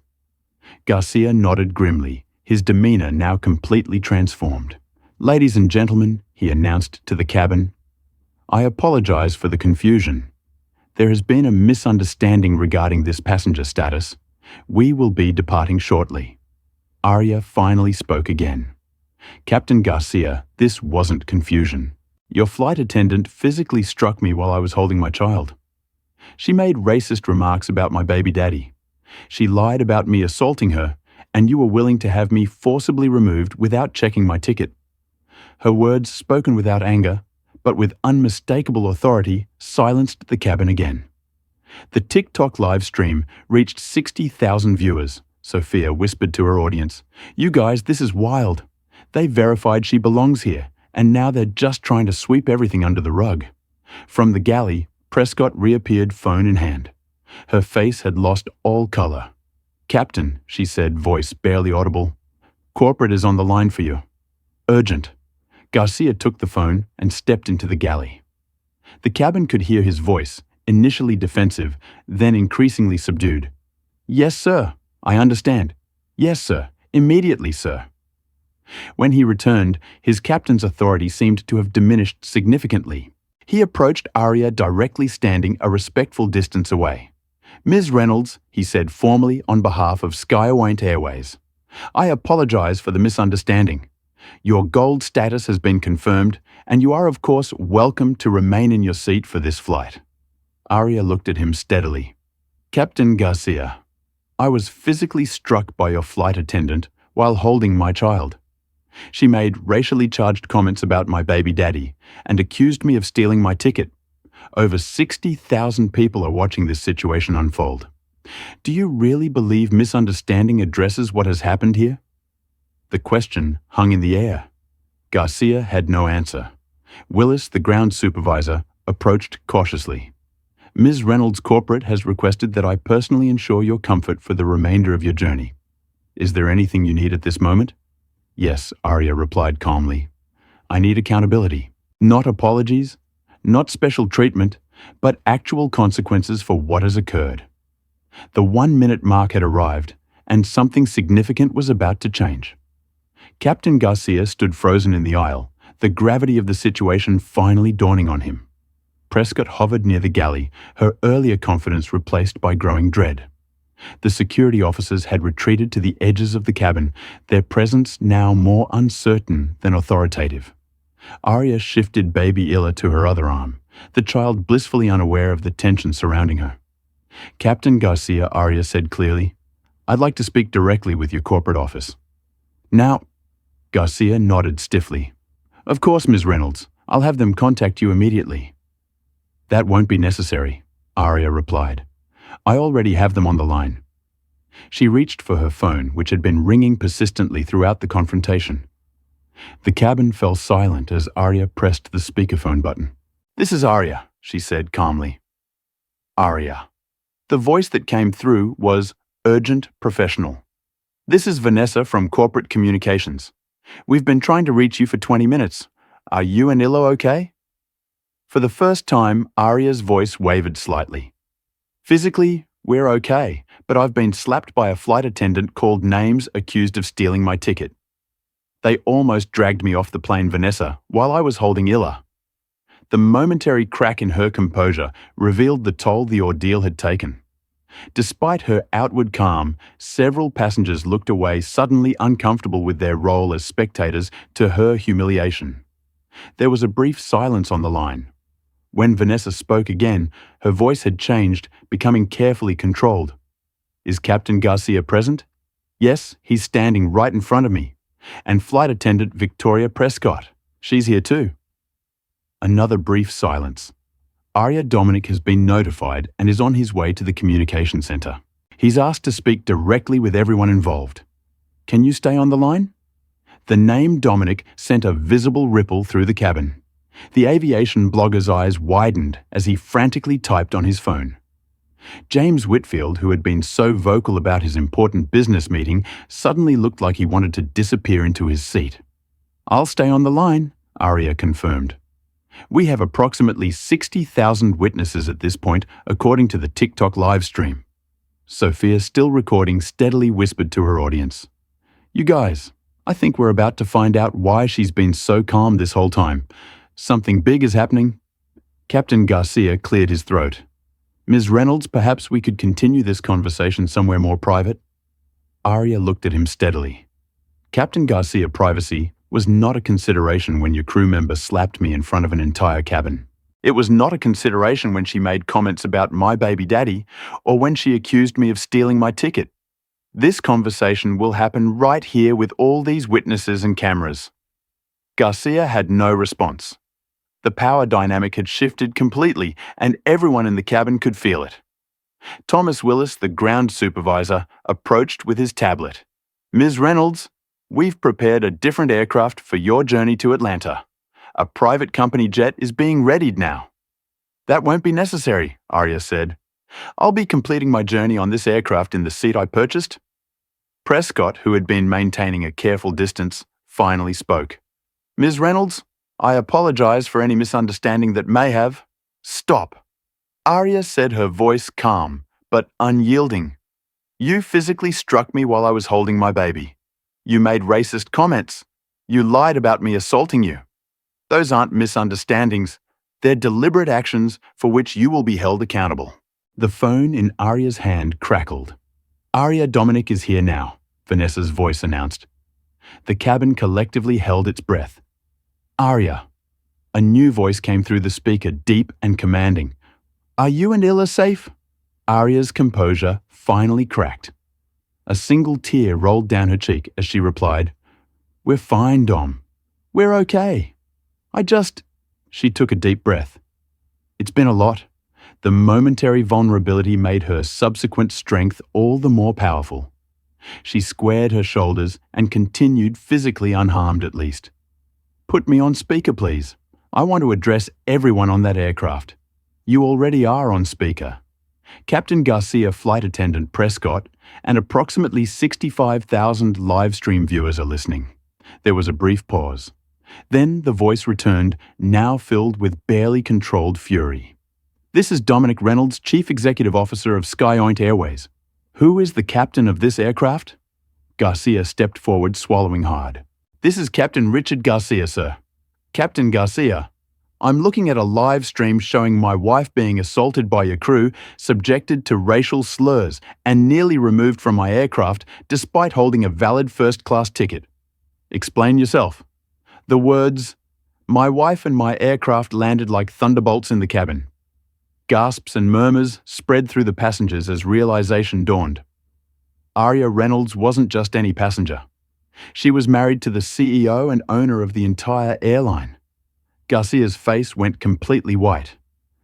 Garcia nodded grimly, his demeanor now completely transformed. Ladies and gentlemen, he announced to the cabin, I apologize for the confusion. There has been a misunderstanding regarding this passenger status. We will be departing shortly. Arya finally spoke again. Captain Garcia, this wasn't confusion. Your flight attendant physically struck me while I was holding my child. She made racist remarks about my baby daddy. She lied about me assaulting her, and you were willing to have me forcibly removed without checking my ticket. Her words, spoken without anger, but with unmistakable authority, silenced the cabin again. The TikTok live stream reached 60,000 viewers. Sophia whispered to her audience, You guys, this is wild. They verified she belongs here, and now they're just trying to sweep everything under the rug. From the galley, Prescott reappeared, phone in hand. Her face had lost all color. Captain, she said, voice barely audible. Corporate is on the line for you. Urgent. Garcia took the phone and stepped into the galley. The cabin could hear his voice, initially defensive, then increasingly subdued. Yes, sir. I understand. Yes, sir. Immediately, sir. When he returned, his captain's authority seemed to have diminished significantly. He approached Arya directly, standing a respectful distance away. Ms. Reynolds, he said formally on behalf of Skyway Airways, I apologize for the misunderstanding. Your gold status has been confirmed, and you are of course welcome to remain in your seat for this flight. Arya looked at him steadily. Captain Garcia, I was physically struck by your flight attendant while holding my child. She made racially charged comments about my baby daddy and accused me of stealing my ticket. Over 60,000 people are watching this situation unfold. Do you really believe misunderstanding addresses what has happened here? The question hung in the air. Garcia had no answer. Willis, the ground supervisor, approached cautiously. Ms. Reynolds Corporate has requested that I personally ensure your comfort for the remainder of your journey. Is there anything you need at this moment? Yes, Arya replied calmly. I need accountability. Not apologies, not special treatment, but actual consequences for what has occurred. The 1-minute mark had arrived, and something significant was about to change. Captain Garcia stood frozen in the aisle, the gravity of the situation finally dawning on him. Prescott hovered near the galley, her earlier confidence replaced by growing dread. The security officers had retreated to the edges of the cabin, their presence now more uncertain than authoritative. Arya shifted baby Illa to her other arm, the child blissfully unaware of the tension surrounding her. Captain Garcia, Arya said clearly, "I'd like to speak directly with your corporate office." "Now," Garcia nodded stiffly. "Of course, Ms. Reynolds. I'll have them contact you immediately." "That won't be necessary," Arya replied. "I already have them on the line." She reached for her phone, which had been ringing persistently throughout the confrontation. The cabin fell silent as Arya pressed the speakerphone button. "This is Arya," she said calmly. "Arya." The voice that came through was urgent, professional. "This is Vanessa from Corporate Communications. We've been trying to reach you for 20 minutes. Are you and Illo okay?" For the first time, Arya's voice wavered slightly. "Physically, we're okay, but I've been slapped by a flight attendant called names accused of stealing my ticket. They almost dragged me off the plane, Vanessa, while I was holding Illa." The momentary crack in her composure revealed the toll the ordeal had taken. Despite her outward calm, several passengers looked away, suddenly uncomfortable with their role as spectators to her humiliation. There was a brief silence on the line. When Vanessa spoke again, her voice had changed, becoming carefully controlled. "Is Captain Garcia present?" "Yes, he's standing right in front of me. And flight attendant Victoria Prescott. She's here too." Another brief silence. Arya Dominic has been notified and is on his way to the communication center. He's asked to speak directly with everyone involved. Can you stay on the line? The name Dominic sent a visible ripple through the cabin. The aviation blogger's eyes widened as he frantically typed on his phone. James Whitfield, who had been so vocal about his important business meeting, suddenly looked like he wanted to disappear into his seat. "I'll stay on the line," Arya confirmed. "We have approximately 60,000 witnesses at this point, according to the TikTok live stream." Sophia, still recording, steadily whispered to her audience, "You guys, I think we're about to find out why she's been so calm this whole time. Something big is happening." Captain Garcia cleared his throat. "Ms. Reynolds, perhaps we could continue this conversation somewhere more private?" Arya looked at him steadily. "Captain Garcia, privacy was not a consideration when your crew member slapped me in front of an entire cabin. It was not a consideration when she made comments about my baby daddy or when she accused me of stealing my ticket. This conversation will happen right here with all these witnesses and cameras." Garcia had no response. The power dynamic had shifted completely, and everyone in the cabin could feel it. Thomas Willis, the ground supervisor, approached with his tablet. "Ms. Reynolds, we've prepared a different aircraft for your journey to Atlanta. A private company jet is being readied now." "That won't be necessary," Arya said. "I'll be completing my journey on this aircraft in the seat I purchased." Prescott, who had been maintaining a careful distance, finally spoke. "Ms. Reynolds, I apologize for any misunderstanding that may have—" "Stop!" Arya said, her voice calm, but unyielding. "You physically struck me while I was holding my baby. You made racist comments. You lied about me assaulting you. Those aren't misunderstandings. They're deliberate actions for which you will be held accountable." The phone in Arya's hand crackled. "Arya Dominic is here now," Vanessa's voice announced. The cabin collectively held its breath. "Arya." A new voice came through the speaker, deep and commanding. "Are you and Illa safe?" Arya's composure finally cracked. A single tear rolled down her cheek as she replied, "We're fine, Dom. We're okay. She took a deep breath. It's been a lot. The momentary vulnerability made her subsequent strength all the more powerful. She squared her shoulders and continued, physically unharmed at least. "Put me on speaker, please. I want to address everyone on that aircraft." "You already are on speaker." Captain Garcia, flight attendant Prescott, and approximately 65,000 live stream viewers are listening. There was a brief pause. Then the voice returned, now filled with barely controlled fury. "This is Dominic Reynolds, Chief Executive Officer of Skyoint Airways. Who is the captain of this aircraft?" Garcia stepped forward, swallowing hard. "This is Captain Richard Garcia, sir." "Captain Garcia, I'm looking at a live stream showing my wife being assaulted by your crew, subjected to racial slurs, and nearly removed from my aircraft despite holding a valid first-class ticket. Explain yourself." The words, My wife and my aircraft landed like thunderbolts in the cabin. Gasps and murmurs spread through the passengers as realization dawned. Aria Reynolds wasn't just any passenger. She was married to the CEO and owner of the entire airline. Garcia's face went completely white.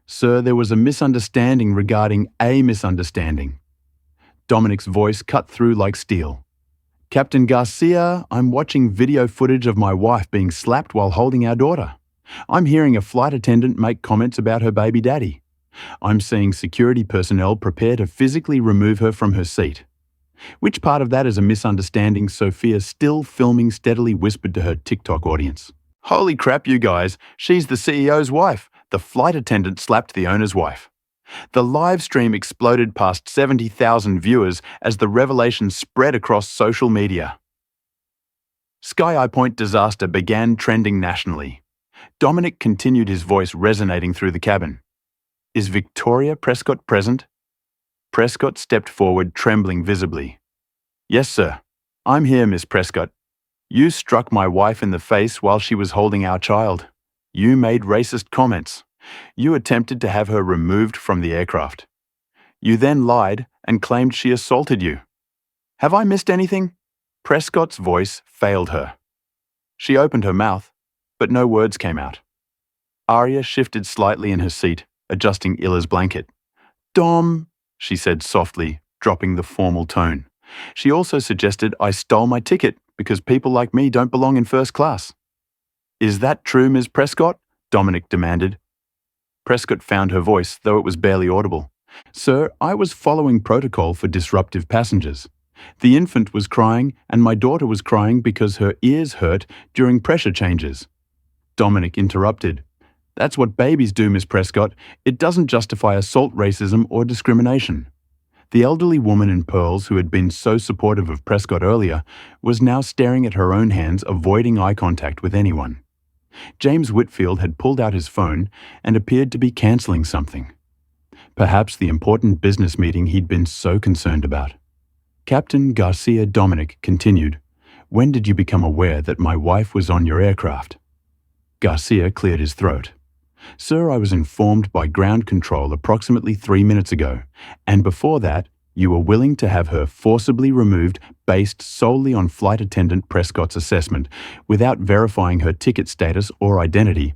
Sir, there was a misunderstanding regarding a misunderstanding. Dominic's voice cut through like steel. Captain Garcia, I'm watching video footage of my wife being slapped while holding our daughter. I'm hearing a flight attendant make comments about her baby daddy. I'm seeing security personnel prepare to physically remove her from her seat. Which part of that is a misunderstanding? Sophia, still filming, steadily whispered to her TikTok audience. Holy crap, you guys, she's the CEO's wife. The flight attendant slapped the owner's wife. The live stream exploded past 70,000 viewers as the revelation spread across social media. Sky Eye Point disaster began trending nationally. Dominic continued, his voice resonating through the cabin. Is Victoria Prescott present? Prescott stepped forward, trembling visibly. Yes, sir. I'm here, Miss Prescott. You struck my wife in the face while she was holding our child. You made racist comments. You attempted to have her removed from the aircraft. You then lied and claimed she assaulted you. Have I missed anything? Prescott's voice failed her. She opened her mouth, but no words came out. Aria shifted slightly in her seat, adjusting Ila's blanket. Dom, she said softly, dropping the formal tone. She also suggested I stole my ticket because people like me don't belong in first class. Is that true, Ms. Prescott? Dominic demanded. Prescott found her voice, though it was barely audible. Sir, I was following protocol for disruptive passengers. The infant was crying and my daughter was crying because her ears hurt during pressure changes. Dominic interrupted. That's what babies do, Miss Prescott. It doesn't justify assault, racism, or discrimination. The elderly woman in pearls, who had been so supportive of Prescott earlier, was now staring at her own hands, avoiding eye contact with anyone. James Whitfield had pulled out his phone and appeared to be cancelling something. Perhaps the important business meeting he'd been so concerned about. Captain Garcia Dominic continued, When did you become aware that my wife was on your aircraft? Garcia cleared his throat. Sir, I was informed by ground control approximately 3 minutes ago, and before that, you were willing to have her forcibly removed based solely on flight attendant Prescott's assessment, without verifying her ticket status or identity.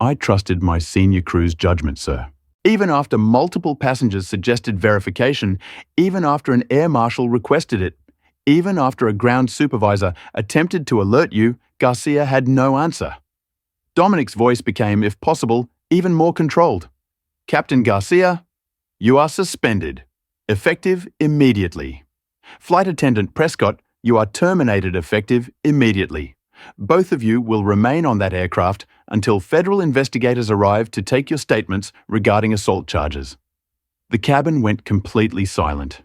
I trusted my senior crew's judgment, sir. Even after multiple passengers suggested verification, even after an air marshal requested it, even after a ground supervisor attempted to alert you, Garcia had no answer. Dominic's voice became, if possible, even more controlled. Captain Garcia, you are suspended. Effective immediately. Flight attendant Prescott, you are terminated effective immediately. Both of you will remain on that aircraft until federal investigators arrive to take your statements regarding assault charges. The cabin went completely silent.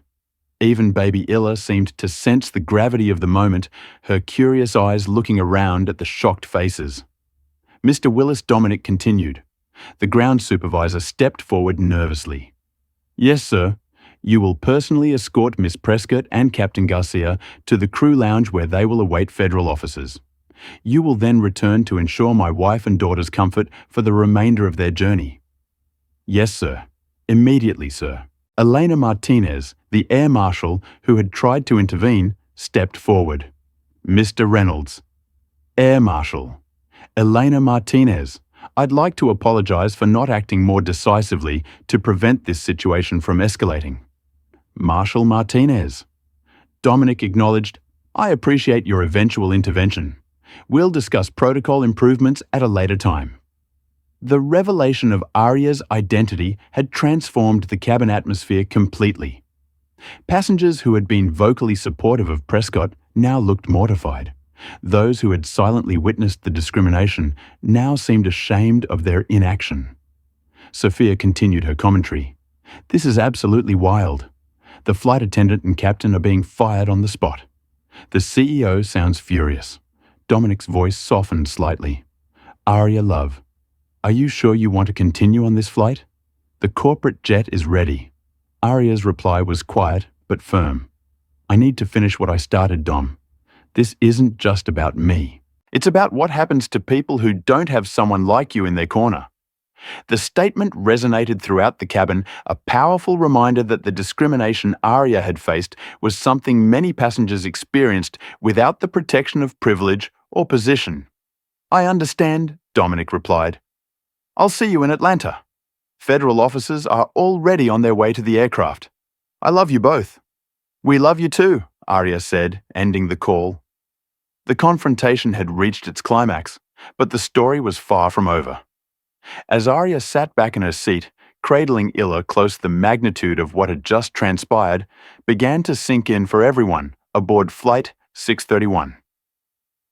Even baby Illa seemed to sense the gravity of the moment, her curious eyes looking around at the shocked faces. Mr. Willis Dominic continued. The ground supervisor stepped forward nervously. Yes, sir. You will personally escort Miss Prescott and Captain Garcia to the crew lounge where they will await federal officers. You will then return to ensure my wife and daughter's comfort for the remainder of their journey. Yes, sir. Immediately, sir. Elena Martinez, the air marshal who had tried to intervene, stepped forward. Mr. Reynolds. Air Marshal. Elena Martinez. I'd like to apologize for not acting more decisively to prevent this situation from escalating. Marshal Martinez. Dominic acknowledged, I appreciate your eventual intervention. We'll discuss protocol improvements at a later time. The revelation of Aria's identity had transformed the cabin atmosphere completely. Passengers who had been vocally supportive of Prescott now looked mortified. Those who had silently witnessed the discrimination now seemed ashamed of their inaction. Sophia continued her commentary. This is absolutely wild. The flight attendant and captain are being fired on the spot. The CEO sounds furious. Dominic's voice softened slightly. Aria, love, are you sure you want to continue on this flight? The corporate jet is ready. Aria's reply was quiet but firm. I need to finish what I started, Dom. This isn't just about me. It's about what happens to people who don't have someone like you in their corner. The statement resonated throughout the cabin, a powerful reminder that the discrimination Arya had faced was something many passengers experienced without the protection of privilege or position. "I understand," Dominic replied. "I'll see you in Atlanta. Federal officers are already on their way to the aircraft. I love you both." "We love you too," Arya said, ending the call. The confrontation had reached its climax, but the story was far from over. As Arya sat back in her seat, cradling Illa close, the magnitude of what had just transpired began to sink in for everyone aboard Flight 631.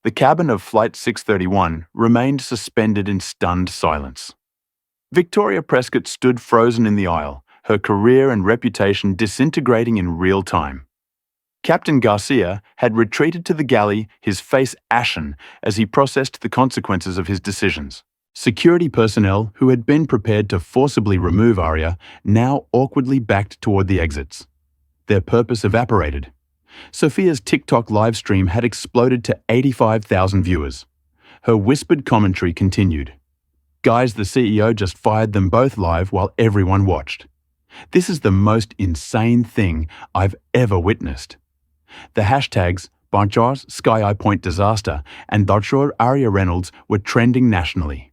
The cabin of Flight 631 remained suspended in stunned silence. Victoria Prescott stood frozen in the aisle, her career and reputation disintegrating in real time. Captain Garcia had retreated to the galley, his face ashen as he processed the consequences of his decisions. Security personnel who had been prepared to forcibly remove Arya now awkwardly backed toward the exits. Their purpose evaporated. Sophia's TikTok livestream had exploded to 85,000 viewers. Her whispered commentary continued. "Guys, the CEO just fired them both live while everyone watched. This is the most insane thing I've ever witnessed." The hashtags Bonchars Sky Eye Point Disaster and Dodshore Arya Reynolds were trending nationally.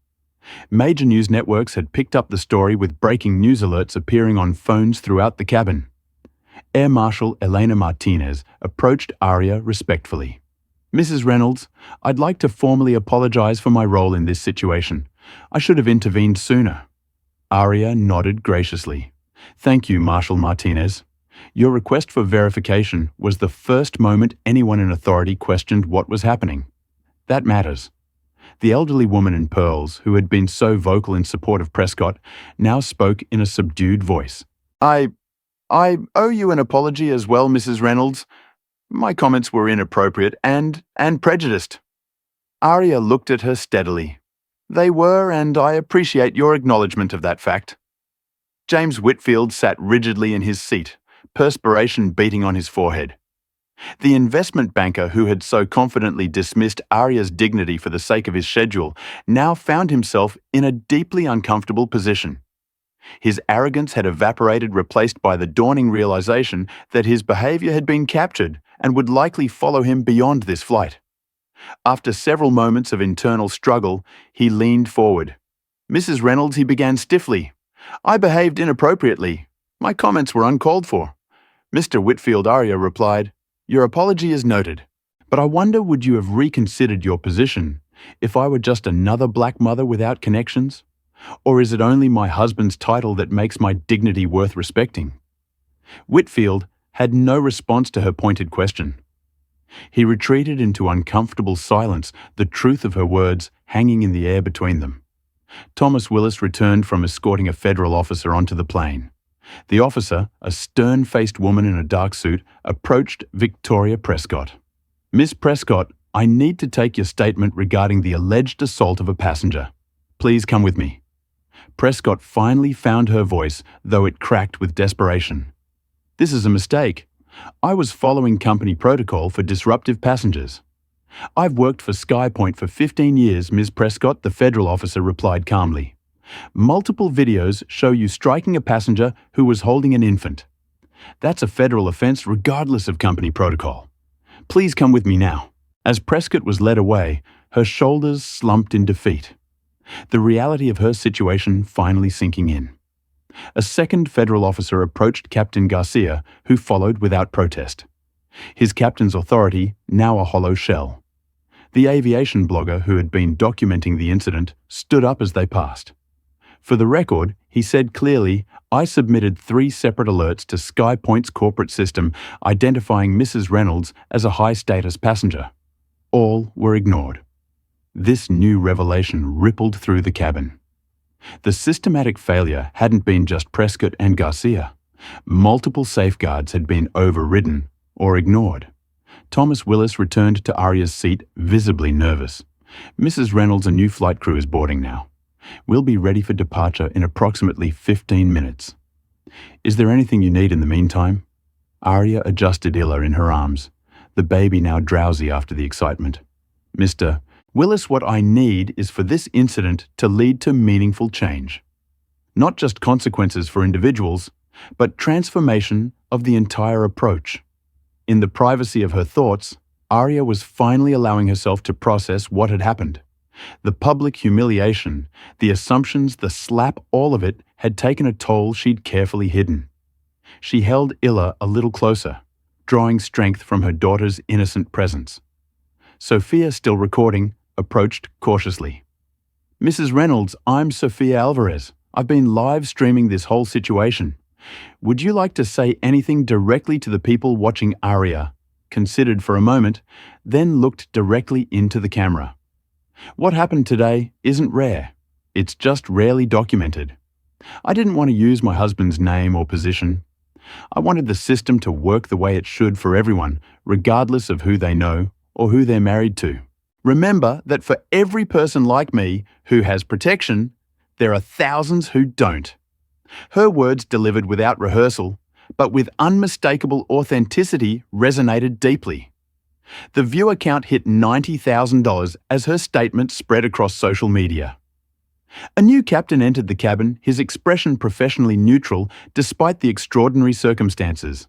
Major news networks had picked up the story, with breaking news alerts appearing on phones throughout the cabin. Air Marshal Elena Martinez approached Arya respectfully. "Mrs. Reynolds, I'd like to formally apologize for my role in this situation. I should have intervened sooner." Arya nodded graciously. "Thank you, Marshal Martinez. Your request for verification was the first moment anyone in authority questioned what was happening. That matters." The elderly woman in pearls, who had been so vocal in support of Prescott, now spoke in a subdued voice. I owe you an apology as well, Mrs. Reynolds. My comments were inappropriate and prejudiced." Arya looked at her steadily. "They were, and I appreciate your acknowledgement of that fact." James Whitfield sat rigidly in his seat, perspiration beating on his forehead. The investment banker who had so confidently dismissed Arya's dignity for the sake of his schedule now found himself in a deeply uncomfortable position. His arrogance had evaporated, replaced by the dawning realization that his behavior had been captured and would likely follow him beyond this flight. After several moments of internal struggle, he leaned forward. "Mrs. Reynolds," he began stiffly, "I behaved inappropriately. My comments were uncalled for." Mr. Whitfield, Arya replied, "Your apology is noted, but I wonder, would you have reconsidered your position if I were just another black mother without connections? Or is it only my husband's title that makes my dignity worth respecting?" Whitfield had no response to her pointed question. He retreated into uncomfortable silence, the truth of her words hanging in the air between them. Thomas Willis returned from escorting a federal officer onto the plane. The officer, a stern-faced woman in a dark suit, approached Victoria Prescott. "Miss Prescott, I need to take your statement regarding the alleged assault of a passenger. Please come with me." Prescott finally found her voice, though it cracked with desperation. "This is a mistake. I was following company protocol for disruptive passengers." "I've worked for SkyPoint for 15 years, Ms. Prescott," the federal officer replied calmly. "Multiple videos show you striking a passenger who was holding an infant. That's a federal offense regardless of company protocol. Please come with me now." As Prescott was led away, her shoulders slumped in defeat, the reality of her situation finally sinking in. A second federal officer approached Captain Garcia, who followed without protest. His captain's authority now a hollow shell. The aviation blogger who had been documenting the incident stood up as they passed. "For the record," he said clearly, "I submitted 3 separate alerts to SkyPoint's corporate system identifying Mrs. Reynolds as a high-status passenger. All were ignored." This new revelation rippled through the cabin. The systematic failure hadn't been just Prescott and Garcia. Multiple safeguards had been overridden or ignored. Thomas Willis returned to Arya's seat, visibly nervous. "Mrs. Reynolds, a new flight crew is boarding now. We'll be ready for departure in approximately 15 minutes. Is there anything you need in the meantime?" Arya adjusted Illa in her arms, the baby now drowsy after the excitement. Willis, what I need is for this incident to lead to meaningful change. Not just consequences for individuals, but transformation of the entire approach. In the privacy of her thoughts, Arya was finally allowing herself to process what had happened. The public humiliation, the assumptions, the slap, all of it had taken a toll she'd carefully hidden. She held Illa a little closer, drawing strength from her daughter's innocent presence. Sophia, still recording, approached cautiously. "Mrs. Reynolds, I'm Sophia Alvarez. I've been live streaming this whole situation. Would you like to say anything directly to the people watching?" Arya considered for a moment, then looked directly into the camera. "What happened today isn't rare. It's just rarely documented. I didn't want to use my husband's name or position. I wanted the system to work the way it should for everyone, regardless of who they know or who they're married to. Remember that for every person like me who has protection, there are thousands who don't." Her words, delivered without rehearsal, but with unmistakable authenticity, resonated deeply. The viewer count hit $90,000 as her statement spread across social media. A new captain entered the cabin, his expression professionally neutral despite the extraordinary circumstances.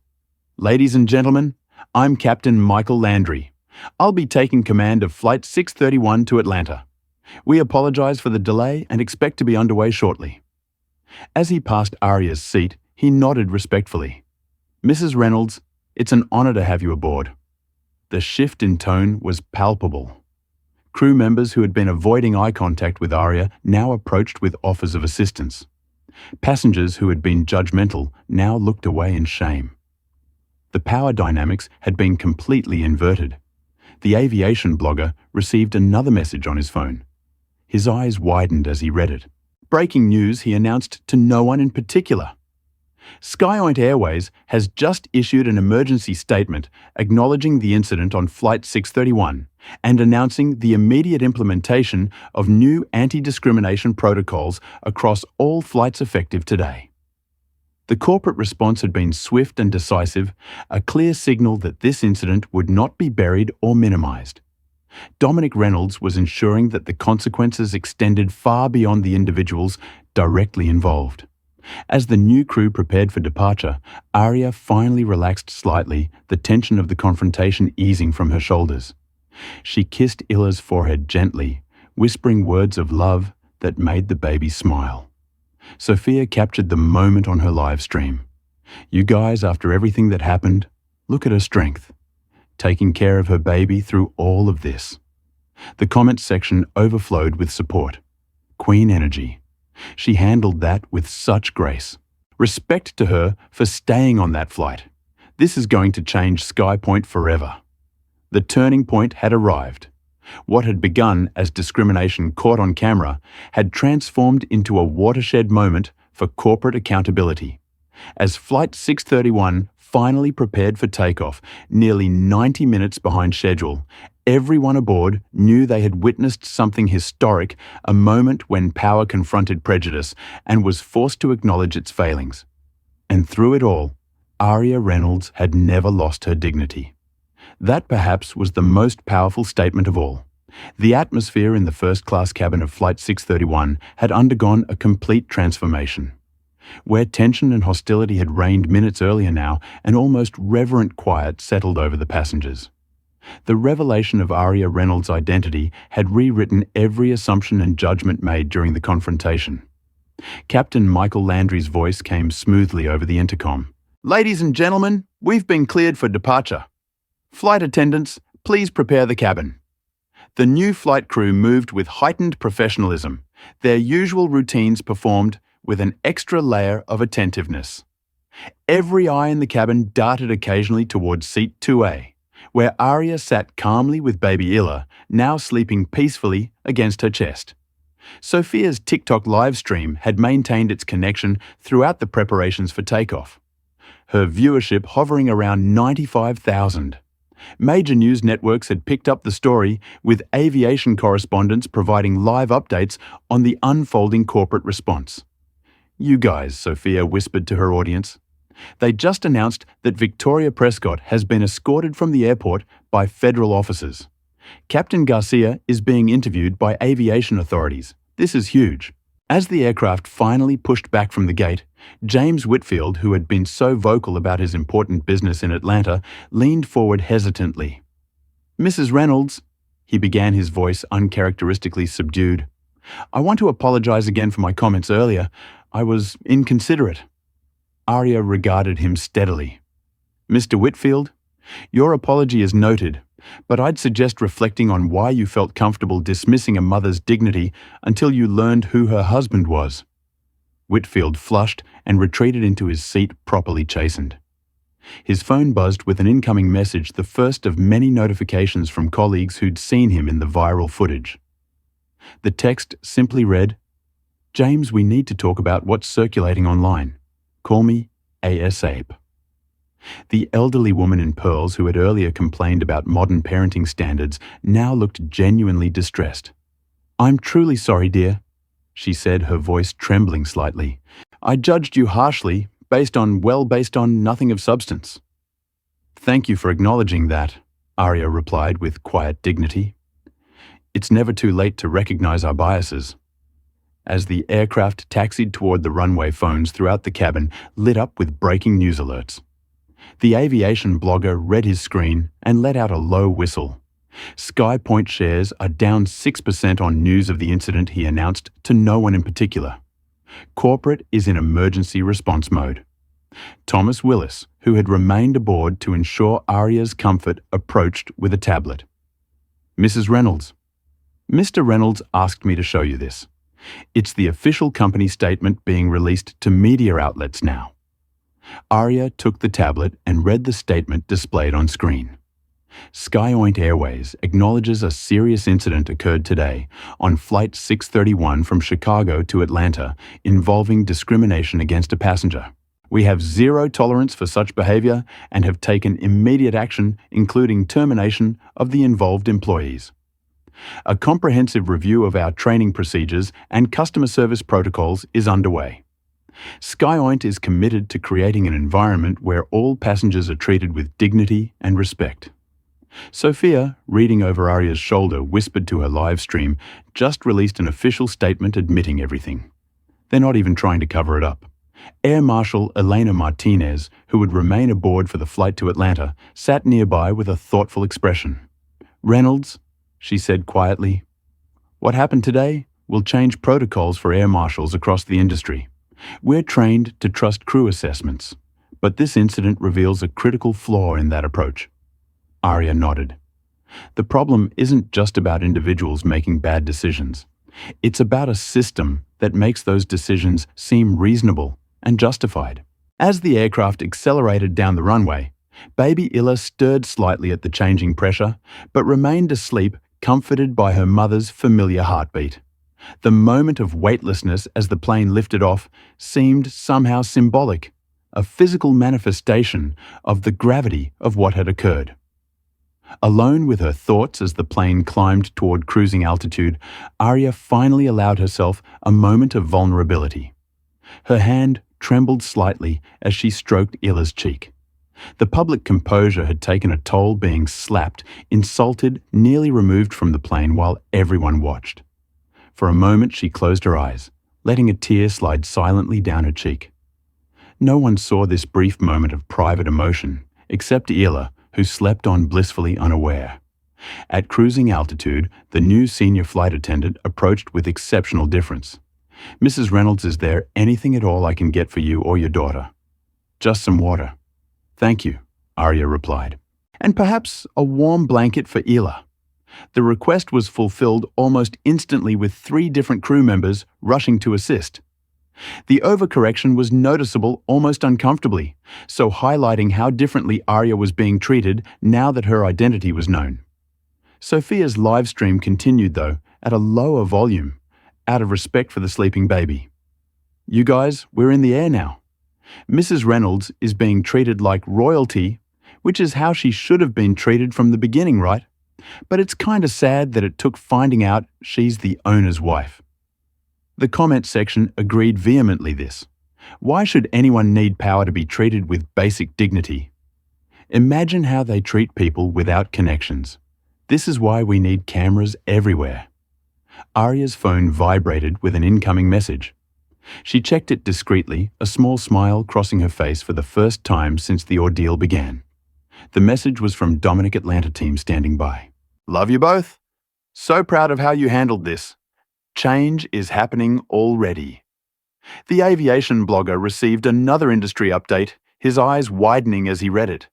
"Ladies and gentlemen, I'm Captain Michael Landry. I'll be taking command of Flight 631 to Atlanta. We apologize for the delay and expect to be underway shortly." As he passed Arya's seat, he nodded respectfully. "Mrs. Reynolds, it's an honor to have you aboard." The shift in tone was palpable. Crew members who had been avoiding eye contact with Arya now approached with offers of assistance. Passengers who had been judgmental now looked away in shame. The power dynamics had been completely inverted. The aviation blogger received another message on his phone. His eyes widened as he read it. Breaking news, he announced to no one in particular. Skyjoint Airways has just issued an emergency statement acknowledging the incident on Flight 631 and announcing the immediate implementation of new anti-discrimination protocols across all flights effective today. The corporate response had been swift and decisive, a clear signal that this incident would not be buried or minimized. Dominic Reynolds was ensuring that the consequences extended far beyond the individuals directly involved. As the new crew prepared for departure, Arya finally relaxed slightly, the tension of the confrontation easing from her shoulders. She kissed Illa's forehead gently, whispering words of love that made the baby smile. Sophia captured the moment on her live stream. "You guys, after everything that happened, look at her strength. Taking care of her baby through all of this." The comment section overflowed with support. Queen energy. She handled that with such grace. Respect to her for staying on that flight. This is going to change Skypoint forever. The turning point had arrived. What had begun as discrimination caught on camera had transformed into a watershed moment for corporate accountability. As Flight 631 finally prepared for takeoff, nearly 90 minutes behind schedule, everyone aboard knew they had witnessed something historic, a moment when power confronted prejudice and was forced to acknowledge its failings. And through it all, Arya Reynolds had never lost her dignity. That perhaps was the most powerful statement of all. The atmosphere in the first-class cabin of Flight 631 had undergone a complete transformation. Where tension and hostility had reigned minutes earlier now, an almost reverent quiet settled over the passengers. The revelation of Arya Reynolds' identity had rewritten every assumption and judgment made during the confrontation. Captain Michael Landry's voice came smoothly over the intercom. "Ladies and gentlemen, we've been cleared for departure. Flight attendants, please prepare the cabin." The new flight crew moved with heightened professionalism, their usual routines performed with an extra layer of attentiveness. Every eye in the cabin darted occasionally towards seat 2A, where Arya sat calmly with baby Illa, now sleeping peacefully against her chest. Sophia's TikTok live stream had maintained its connection throughout the preparations for takeoff. Her viewership hovering around 95,000. Major news networks had picked up the story, with aviation correspondents providing live updates on the unfolding corporate response. "You guys," Sophia whispered to her audience. "They just announced that Victoria Prescott has been escorted from the airport by federal officers. Captain Garcia is being interviewed by aviation authorities. This is huge. As the aircraft finally pushed back from the gate, James Whitfield, who had been so vocal about his important business in Atlanta, leaned forward hesitantly. "Mrs. Reynolds," he began, his voice uncharacteristically subdued. "I want to apologize again for my comments earlier. I was inconsiderate." Arya regarded him steadily. "Mr. Whitfield, your apology is noted, but I'd suggest reflecting on why you felt comfortable dismissing a mother's dignity until you learned who her husband was." Whitfield flushed and retreated into his seat, properly chastened. His phone buzzed with an incoming message, the first of many notifications from colleagues who'd seen him in the viral footage. The text simply read, "James, we need to talk about what's circulating online. Call me ASAP." The elderly woman in pearls who had earlier complained about modern parenting standards now looked genuinely distressed. "I'm truly sorry, dear," she said, her voice trembling slightly. "I judged you harshly, based on nothing of substance." "Thank you for acknowledging that," Arya replied with quiet dignity. "It's never too late to recognize our biases." As the aircraft taxied toward the runway, phones throughout the cabin lit up with breaking news alerts. The aviation blogger read his screen and let out a low whistle. SkyPoint shares are down 6% on news of the incident, he announced, to no one in particular. Corporate is in emergency response mode. Thomas Willis, who had remained aboard to ensure Arya's comfort, approached with a tablet. "Mrs. Reynolds, Mr. Reynolds asked me to show you this. It's the official company statement being released to media outlets now." Arya took the tablet and read the statement displayed on screen. SkyOint Airways acknowledges a serious incident occurred today on Flight 631 from Chicago to Atlanta involving discrimination against a passenger. "We have zero tolerance for such behavior and have taken immediate action, including termination of the involved employees. A comprehensive review of our training procedures and customer service protocols is underway. SkyOint is committed to creating an environment where all passengers are treated with dignity and respect." Sophia, reading over Arya's shoulder, whispered to her live stream, "Just released an official statement admitting everything. They're not even trying to cover it up." Air Marshal Elena Martinez, who would remain aboard for the flight to Atlanta, sat nearby with a thoughtful expression. "Reynolds," she said quietly, "what happened today will change protocols for air marshals across the industry. We're trained to trust crew assessments, but this incident reveals a critical flaw in that approach." Arya nodded. "The problem isn't just about individuals making bad decisions. It's about a system that makes those decisions seem reasonable and justified." As the aircraft accelerated down the runway, baby Illa stirred slightly at the changing pressure, but remained asleep, comforted by her mother's familiar heartbeat. The moment of weightlessness as the plane lifted off seemed somehow symbolic, a physical manifestation of the gravity of what had occurred. Alone with her thoughts as the plane climbed toward cruising altitude, Arya finally allowed herself a moment of vulnerability. Her hand trembled slightly as she stroked Illa's cheek. The public composure had taken a toll, being slapped, insulted, nearly removed from the plane while everyone watched. For a moment she closed her eyes, letting a tear slide silently down her cheek. No one saw this brief moment of private emotion, except Illa, who slept on blissfully unaware. At cruising altitude, the new senior flight attendant approached with exceptional deference. "Mrs. Reynolds, is there anything at all I can get for you or your daughter?" "Just some water." "Thank you," Arya replied. "And perhaps a warm blanket for Illa." The request was fulfilled almost instantly, with 3 different crew members rushing to assist. The overcorrection was noticeable almost uncomfortably, so highlighting how differently Arya was being treated now that her identity was known. Sophia's live stream continued, though, at a lower volume, out of respect for the sleeping baby. "You guys, we're in the air now. Mrs. Reynolds is being treated like royalty, which is how she should have been treated from the beginning, right? But it's kinda sad that it took finding out she's the owner's wife." The comment section agreed vehemently this. Why should anyone need power to be treated with basic dignity? Imagine how they treat people without connections. This is why we need cameras everywhere. Arya's phone vibrated with an incoming message. She checked it discreetly, a small smile crossing her face for the first time since the ordeal began. The message was from Dominic Atlanta team standing by. Love you both. So proud of how you handled this. Change is happening already. The aviation blogger received another industry update, his eyes widening as he read it.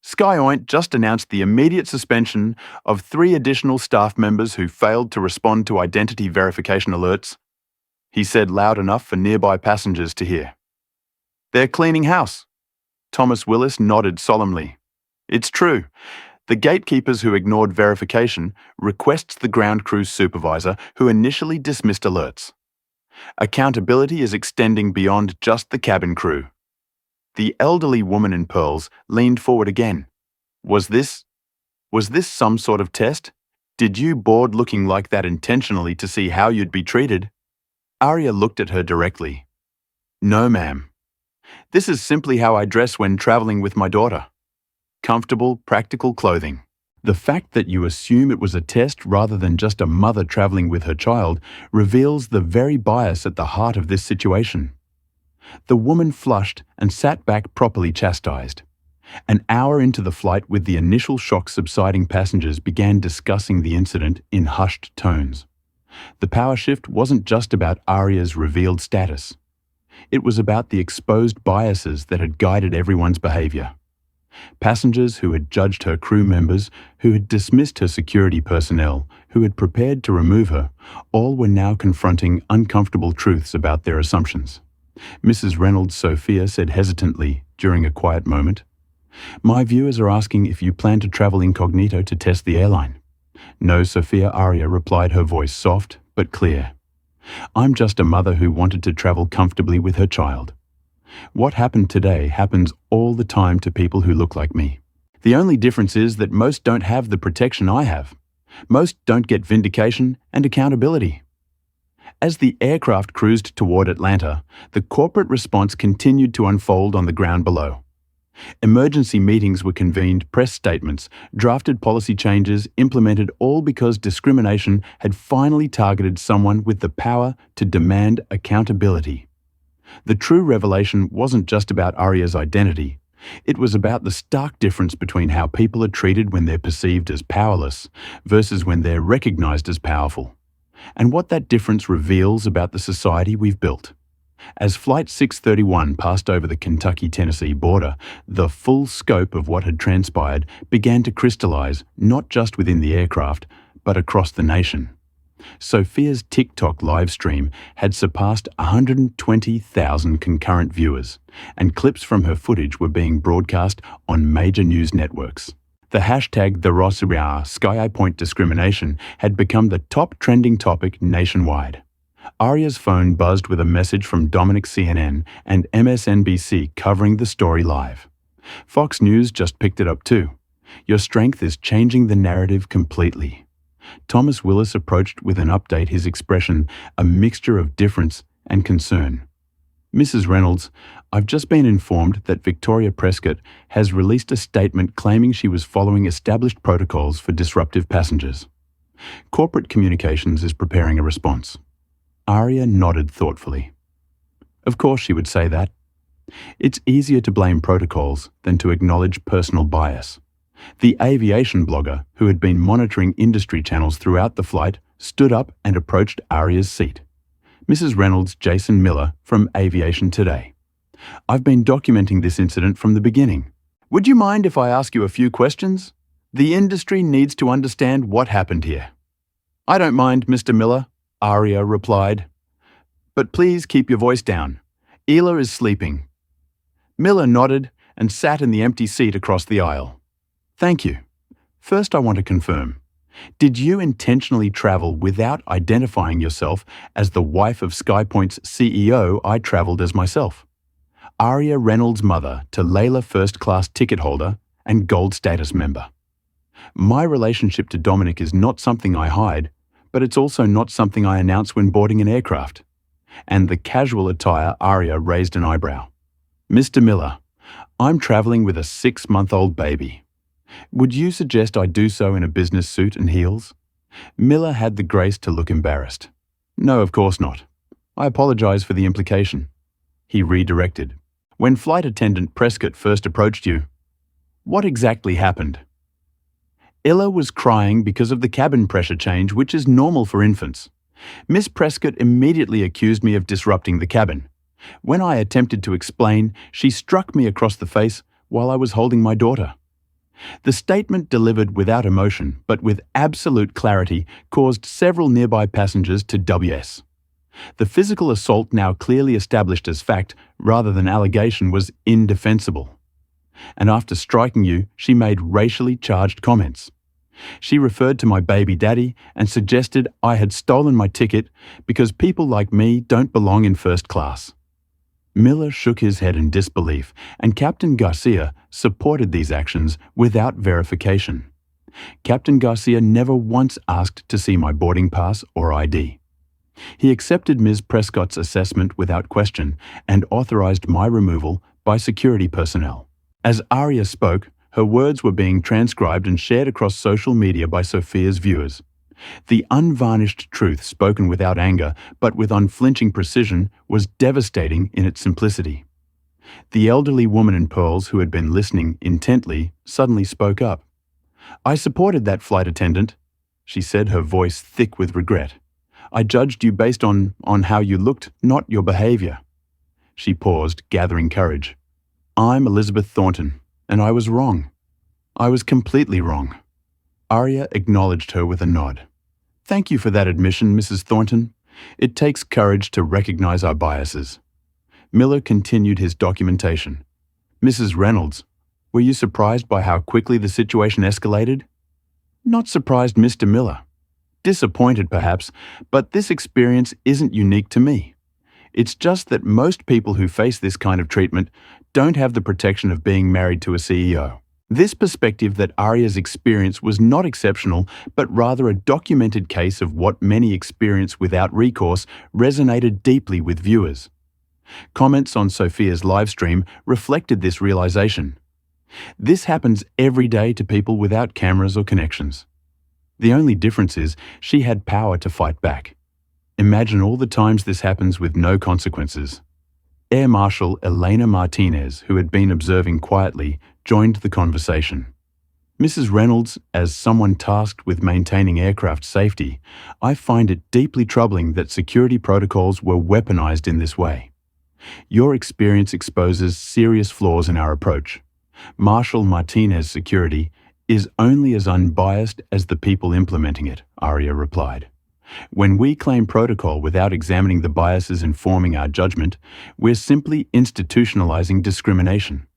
SkyOint just announced the immediate suspension of 3 additional staff members who failed to respond to identity verification alerts. He said loud enough for nearby passengers to hear. They're cleaning house. Thomas Willis nodded solemnly. It's true. The gatekeepers who ignored verification requests the ground crew supervisor who initially dismissed alerts. Accountability is extending beyond just the cabin crew. The elderly woman in pearls leaned forward again. Was this some sort of test? Did you board looking like that intentionally to see how you'd be treated? Arya looked at her directly. No, ma'am. This is simply how I dress when traveling with my daughter. Comfortable, practical clothing. The fact that you assume it was a test rather than just a mother traveling with her child reveals the very bias at the heart of this situation. The woman flushed and sat back properly chastised. An hour into the flight, with the initial shock subsiding, passengers began discussing the incident in hushed tones. The power shift wasn't just about Arya's revealed status. It was about the exposed biases that had guided everyone's behavior. Passengers who had judged her crew members, who had dismissed her security personnel, who had prepared to remove her, all were now confronting uncomfortable truths about their assumptions. Mrs. Reynolds Sophia said hesitantly during a quiet moment, My viewers are asking if you plan to travel incognito to test the airline. No, Sophia, Arya replied, her voice soft but clear. I'm just a mother who wanted to travel comfortably with her child. What happened today happens all the time to people who look like me. The only difference is that most don't have the protection I have. Most don't get vindication and accountability. As the aircraft cruised toward Atlanta, the corporate response continued to unfold on the ground below. Emergency meetings were convened, press statements, drafted policy changes, implemented, all because discrimination had finally targeted someone with the power to demand accountability. The true revelation wasn't just about Arya's identity. It was about the stark difference between how people are treated when they're perceived as powerless versus when they're recognized as powerful, and what that difference reveals about the society we've built. As Flight 631 passed over the Kentucky-Tennessee border, the full scope of what had transpired began to crystallize, not just within the aircraft, but across the nation. Sophia's TikTok live stream had surpassed 120,000 concurrent viewers, and clips from her footage were being broadcast on major news networks. The hashtag #SkyEyePoint discrimination had become the top trending topic nationwide. Arya's phone buzzed with a message from Dominic CNN and MSNBC covering the story live. Fox News just picked it up too. Your strength is changing the narrative completely. Thomas Willis approached with an update, his expression a mixture of difference and concern. Mrs. Reynolds, I've just been informed that Victoria Prescott has released a statement claiming she was following established protocols for disruptive passengers. Corporate Communications is preparing a response. Arya nodded thoughtfully. Of course she would say that. It's easier to blame protocols than to acknowledge personal bias. The aviation blogger, who had been monitoring industry channels throughout the flight, stood up and approached Arya's seat. Mrs. Reynolds, Jason Miller from Aviation Today. I've been documenting this incident from the beginning. Would you mind if I ask you a few questions? The industry needs to understand what happened here. I don't mind, Mr. Miller, Arya replied. But please keep your voice down. Ela is sleeping. Miller nodded and sat in the empty seat across the aisle. Thank you. First, I want to confirm. Did you intentionally travel without identifying yourself as the wife of SkyPoint's CEO? I traveled as myself. Arya Reynolds' mother to Layla first-class ticket holder and gold status member. My relationship to Dominic is not something I hide, but it's also not something I announce when boarding an aircraft. And the casual attire, Arya raised an eyebrow. Mr. Miller, I'm traveling with a 6-month-old baby. Would you suggest I do so in a business suit and heels? Miller had the grace to look embarrassed. No, of course not. I apologize for the implication. He redirected. When flight attendant Prescott first approached you, what exactly happened? Ella was crying because of the cabin pressure change, which is normal for infants. Miss Prescott immediately accused me of disrupting the cabin. When I attempted to explain, she struck me across the face while I was holding my daughter. The statement, delivered without emotion but with absolute clarity, caused several nearby passengers to WS. The physical assault, now clearly established as fact rather than allegation, was indefensible. And after striking you, she made racially charged comments. She referred to my baby daddy and suggested I had stolen my ticket because people like me don't belong in first class. Miller shook his head in disbelief, and Captain Garcia supported these actions without verification. Captain Garcia never once asked to see my boarding pass or ID. He accepted Ms. Prescott's assessment without question and authorized my removal by security personnel. As Aria spoke, her words were being transcribed and shared across social media by Sophia's viewers. The unvarnished truth, spoken without anger but with unflinching precision, was devastating in its simplicity. The elderly woman in pearls, who had been listening intently, suddenly spoke up. "I supported that flight attendant," she said, her voice thick with regret. "I judged you based on how you looked, not your behavior." She paused, gathering courage. "I'm Elizabeth Thornton, and I was wrong. I was completely wrong." Aria acknowledged her with a nod. "Thank you for that admission, Mrs. Thornton. It takes courage to recognize our biases." Miller continued his documentation. "Mrs. Reynolds, were you surprised by how quickly the situation escalated?" "Not surprised, Mr. Miller. Disappointed, perhaps, but this experience isn't unique to me. It's just that most people who face this kind of treatment don't have the protection of being married to a CEO. This perspective that Aria's experience was not exceptional, but rather a documented case of what many experience without recourse, resonated deeply with viewers. Comments on Sophia's livestream reflected this realization. This happens every day to people without cameras or connections. The only difference is she had power to fight back. Imagine all the times this happens with no consequences. Air Marshal Elena Martinez, who had been observing quietly, joined the conversation. "Mrs. Reynolds, as someone tasked with maintaining aircraft safety, I find it deeply troubling that security protocols were weaponized in this way. Your experience exposes serious flaws in our approach. Marshal Martinez security is only as unbiased as the people implementing it," Aria replied. "When we claim protocol without examining the biases informing our judgment, we're simply institutionalizing discrimination."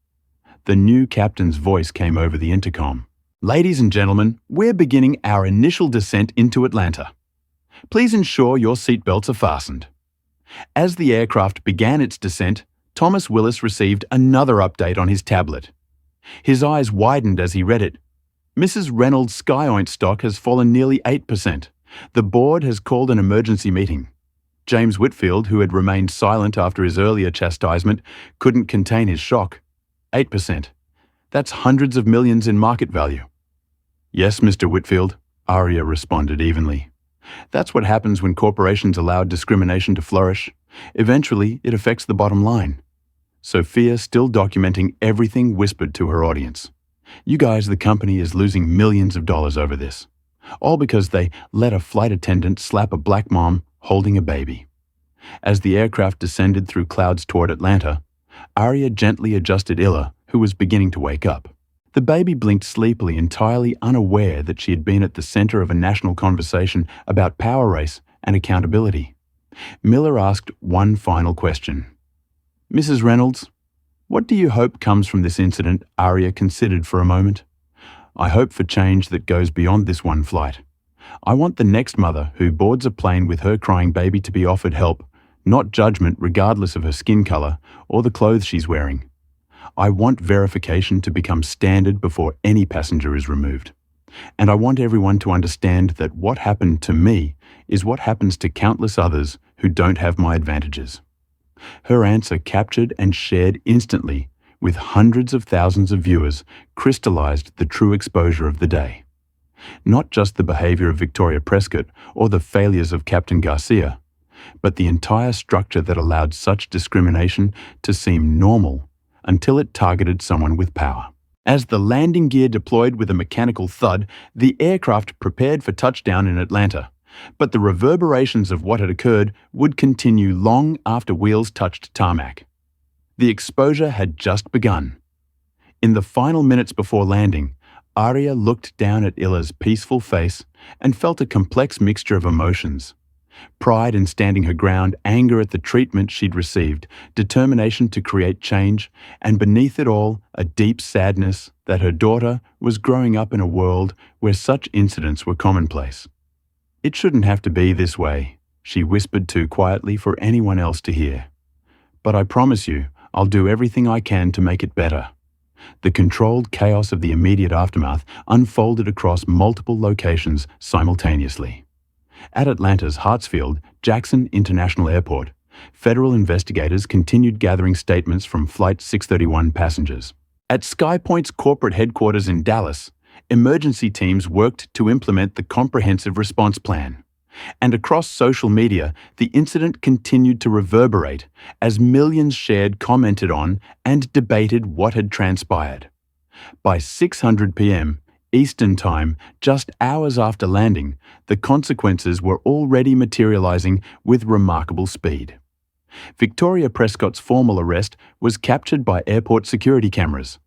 The new captain's voice came over the intercom. "Ladies and gentlemen, we're beginning our initial descent into Atlanta. Please ensure your seatbelts are fastened." As the aircraft began its descent, Thomas Willis received another update on his tablet. His eyes widened as he read it. "Mrs. Reynolds' Skypoint stock has fallen nearly 8%. The board has called an emergency meeting." James Whitfield, who had remained silent after his earlier chastisement, couldn't contain his shock. 8%. That's hundreds of millions in market value. "Yes, Mr. Whitfield," Aria responded evenly. "That's what happens when corporations allow discrimination to flourish. Eventually, it affects the bottom line." Sophia, still documenting everything, whispered to her audience. "You guys, the company is losing millions of dollars over this. All because they let a flight attendant slap a black mom holding a baby." As the aircraft descended through clouds toward Atlanta, Aria gently adjusted Illa, who was beginning to wake up. The baby blinked sleepily, entirely unaware that she had been at the center of a national conversation about power race and accountability. Miller asked one final question. "Mrs. Reynolds, what do you hope comes from this incident?" Aria considered for a moment. "I hope for change that goes beyond this one flight. I want the next mother who boards a plane with her crying baby to be offered help, not judgment regardless of her skin color or the clothes she's wearing. I want verification to become standard before any passenger is removed. And I want everyone to understand that what happened to me is what happens to countless others who don't have my advantages." Her answer captured and shared instantly with hundreds of thousands of viewers, crystallized the true exposure of the day. Not just the behavior of Victoria Prescott or the failures of Captain Garcia, but the entire structure that allowed such discrimination to seem normal until it targeted someone with power. As the landing gear deployed with a mechanical thud, the aircraft prepared for touchdown in Atlanta, but the reverberations of what had occurred would continue long after wheels touched tarmac. The exposure had just begun. In the final minutes before landing, Aria looked down at Ila's peaceful face and felt a complex mixture of emotions. Pride in standing her ground, anger at the treatment she'd received, determination to create change, and beneath it all, a deep sadness that her daughter was growing up in a world where such incidents were commonplace. "It shouldn't have to be this way," she whispered too quietly for anyone else to hear. "But I promise you, I'll do everything I can to make it better." The controlled chaos of the immediate aftermath unfolded across multiple locations simultaneously. At Atlanta's Hartsfield-Jackson International Airport, federal investigators continued gathering statements from Flight 631 passengers. At SkyPoint's corporate headquarters in Dallas, emergency teams worked to implement the comprehensive response plan. And across social media, the incident continued to reverberate as millions shared, commented on, and debated what had transpired. By 6:00 p.m. Eastern Time, just hours after landing, the consequences were already materializing with remarkable speed. Victoria Prescott's formal arrest was captured by airport security cameras.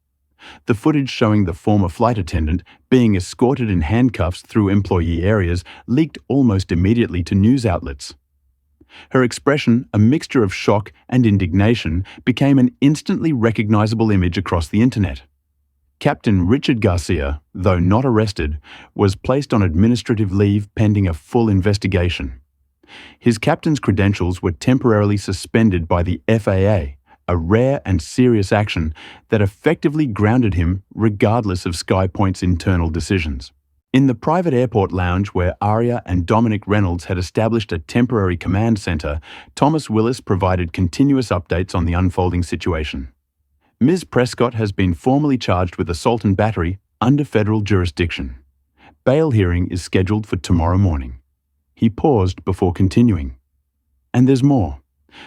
The footage showing the former flight attendant being escorted in handcuffs through employee areas leaked almost immediately to news outlets. Her expression, a mixture of shock and indignation, became an instantly recognizable image across the internet. Captain Richard Garcia, though not arrested, was placed on administrative leave pending a full investigation. His captain's credentials were temporarily suspended by the FAA, a rare and serious action that effectively grounded him regardless of SkyPoint's internal decisions. In the private airport lounge where Aria and Dominic Reynolds had established a temporary command center, Thomas Willis provided continuous updates on the unfolding situation. Ms. Prescott has been formally charged with assault and battery under federal jurisdiction. Bail hearing is scheduled for tomorrow morning. He paused before continuing. And there's more.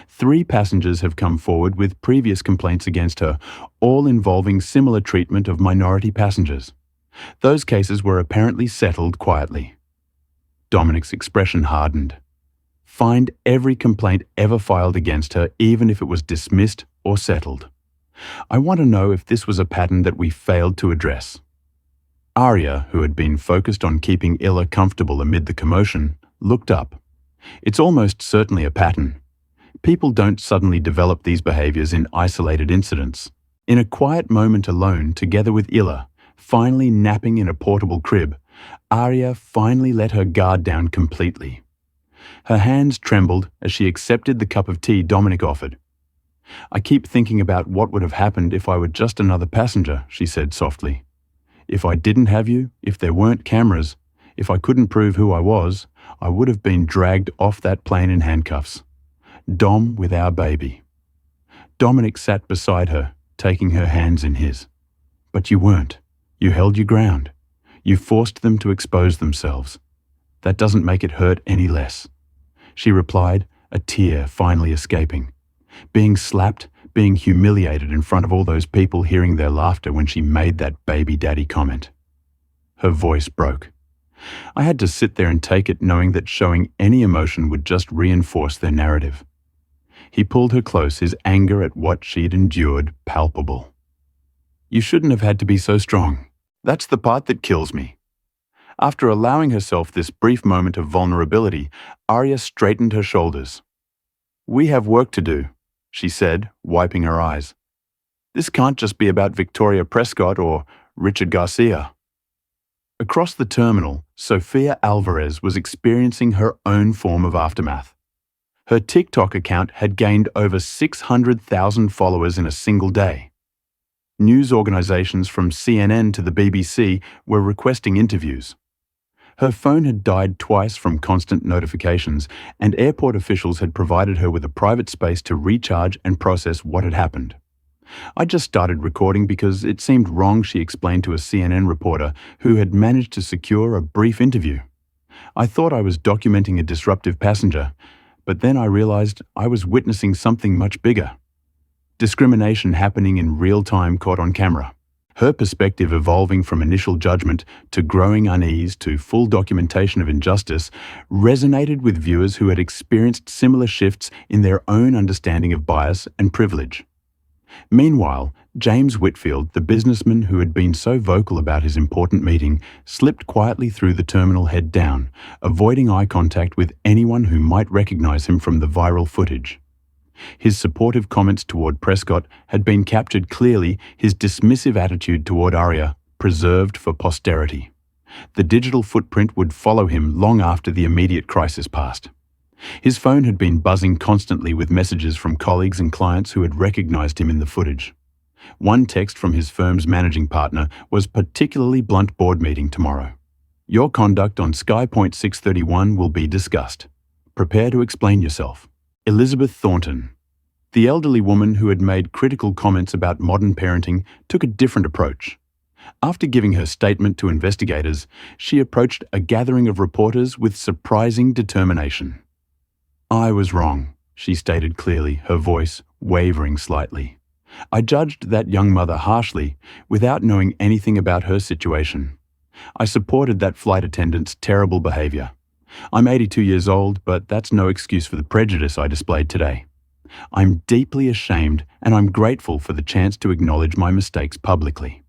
3 passengers have come forward with previous complaints against her, all involving similar treatment of minority passengers. Those cases were apparently settled quietly. Dominic's expression hardened. Find every complaint ever filed against her, even if it was dismissed or settled. I want to know if this was a pattern that we failed to address. Aria, who had been focused on keeping Illa comfortable amid the commotion, looked up. It's almost certainly a pattern. People don't suddenly develop these behaviors in isolated incidents. In a quiet moment alone, together with Illa, finally napping in a portable crib, Aria finally let her guard down completely. Her hands trembled as she accepted the cup of tea Dominic offered. "I keep thinking about what would have happened if I were just another passenger," she said softly. "If I didn't have you, if there weren't cameras, if I couldn't prove who I was, I would have been dragged off that plane in handcuffs. Dom with our baby." Dominic sat beside her, taking her hands in his. "But you weren't. You held your ground. You forced them to expose themselves. That doesn't make it hurt any less," she replied, a tear finally escaping. Being slapped, being humiliated in front of all those people hearing their laughter when she made that baby daddy comment. Her voice broke. I had to sit there and take it, knowing that showing any emotion would just reinforce their narrative. He pulled her close, his anger at what she'd endured palpable. "You shouldn't have had to be so strong. That's the part that kills me." After allowing herself this brief moment of vulnerability, Aria straightened her shoulders. "We have work to do," she said, wiping her eyes. "This can't just be about Victoria Prescott or Richard Garcia." Across the terminal, Sofia Alvarez was experiencing her own form of aftermath. Her TikTok account had gained over 600,000 followers in a single day. News organizations from CNN to the BBC were requesting interviews. Her phone had died twice from constant notifications, and airport officials had provided her with a private space to recharge and process what had happened. I just started recording because it seemed wrong, she explained to a CNN reporter who had managed to secure a brief interview. I thought I was documenting a disruptive passenger, but then I realized I was witnessing something much bigger. Discrimination happening in real time caught on camera. Her perspective evolving from initial judgment to growing unease to full documentation of injustice resonated with viewers who had experienced similar shifts in their own understanding of bias and privilege. Meanwhile, James Whitfield, the businessman who had been so vocal about his important meeting, slipped quietly through the terminal head down, avoiding eye contact with anyone who might recognize him from the viral footage. His supportive comments toward Prescott had been captured clearly, his dismissive attitude toward Aria preserved for posterity. The digital footprint would follow him long after the immediate crisis passed. His phone had been buzzing constantly with messages from colleagues and clients who had recognized him in the footage. One text from his firm's managing partner was particularly blunt: board meeting tomorrow. Your conduct on SkyPoint 631 will be discussed. Prepare to explain yourself. Elizabeth Thornton. The elderly woman who had made critical comments about modern parenting took a different approach. After giving her statement to investigators, she approached a gathering of reporters with surprising determination. I was wrong, she stated clearly, her voice wavering slightly. I judged that young mother harshly, without knowing anything about her situation. I supported that flight attendant's terrible behavior. I'm 82 years old, but that's no excuse for the prejudice I displayed today. I'm deeply ashamed, and I'm grateful for the chance to acknowledge my mistakes publicly.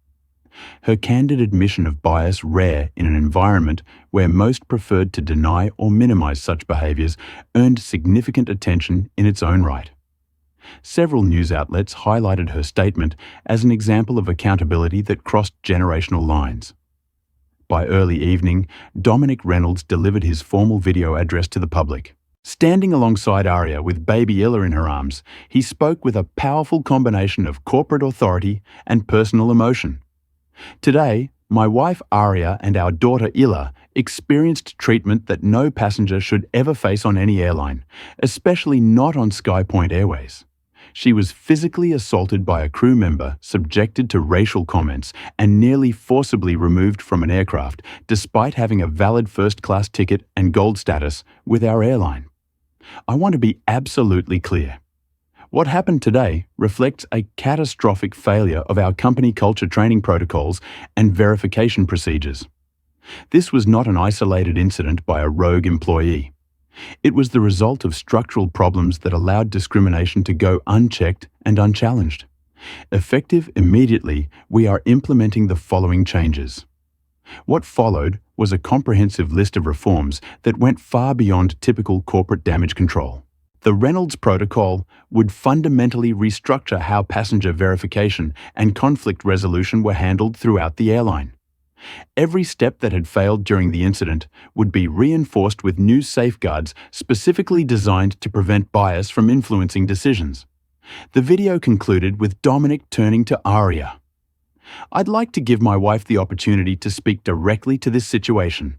Her candid admission of bias, rare in an environment where most preferred to deny or minimize such behaviors, earned significant attention in its own right. Several news outlets highlighted her statement as an example of accountability that crossed generational lines. By early evening, Dominic Reynolds delivered his formal video address to the public. Standing alongside Aria with baby Illa in her arms, he spoke with a powerful combination of corporate authority and personal emotion. Today, my wife Aria and our daughter Illa experienced treatment that no passenger should ever face on any airline, especially not on SkyPoint Airways. She was physically assaulted by a crew member, subjected to racial comments, and nearly forcibly removed from an aircraft, despite having a valid first-class ticket and gold status with our airline. I want to be absolutely clear. What happened today reflects a catastrophic failure of our company culture training protocols and verification procedures. This was not an isolated incident by a rogue employee. It was the result of structural problems that allowed discrimination to go unchecked and unchallenged. Effective immediately, we are implementing the following changes. What followed was a comprehensive list of reforms that went far beyond typical corporate damage control. The Reynolds Protocol would fundamentally restructure how passenger verification and conflict resolution were handled throughout the airline. Every step that had failed during the incident would be reinforced with new safeguards specifically designed to prevent bias from influencing decisions. The video concluded with Dominic turning to Aria. I'd like to give my wife the opportunity to speak directly to this situation.